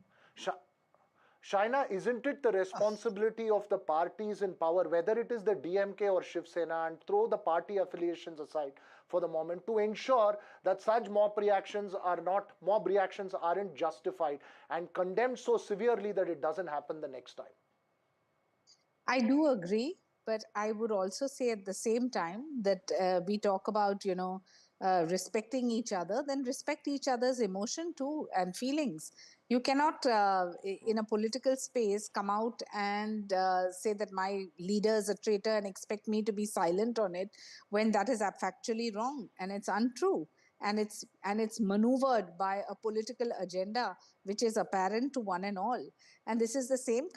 Shaina, isn't it the responsibility of the parties in power, whether it is the DMK or Shiv Sena, and throw the party affiliations aside for the moment, to ensure that such mob reactions aren't justified and condemned so severely that it doesn't happen the next time? I do agree, but I would also say at the same time that we talk about, respecting each other, then respect each other's emotion too and feelings. You cannot, in a political space, come out and say that my leader is a traitor and expect me to be silent on it when that is factually wrong and it's untrue. And it's maneuvered by a political agenda which is apparent to one and all. And this is the same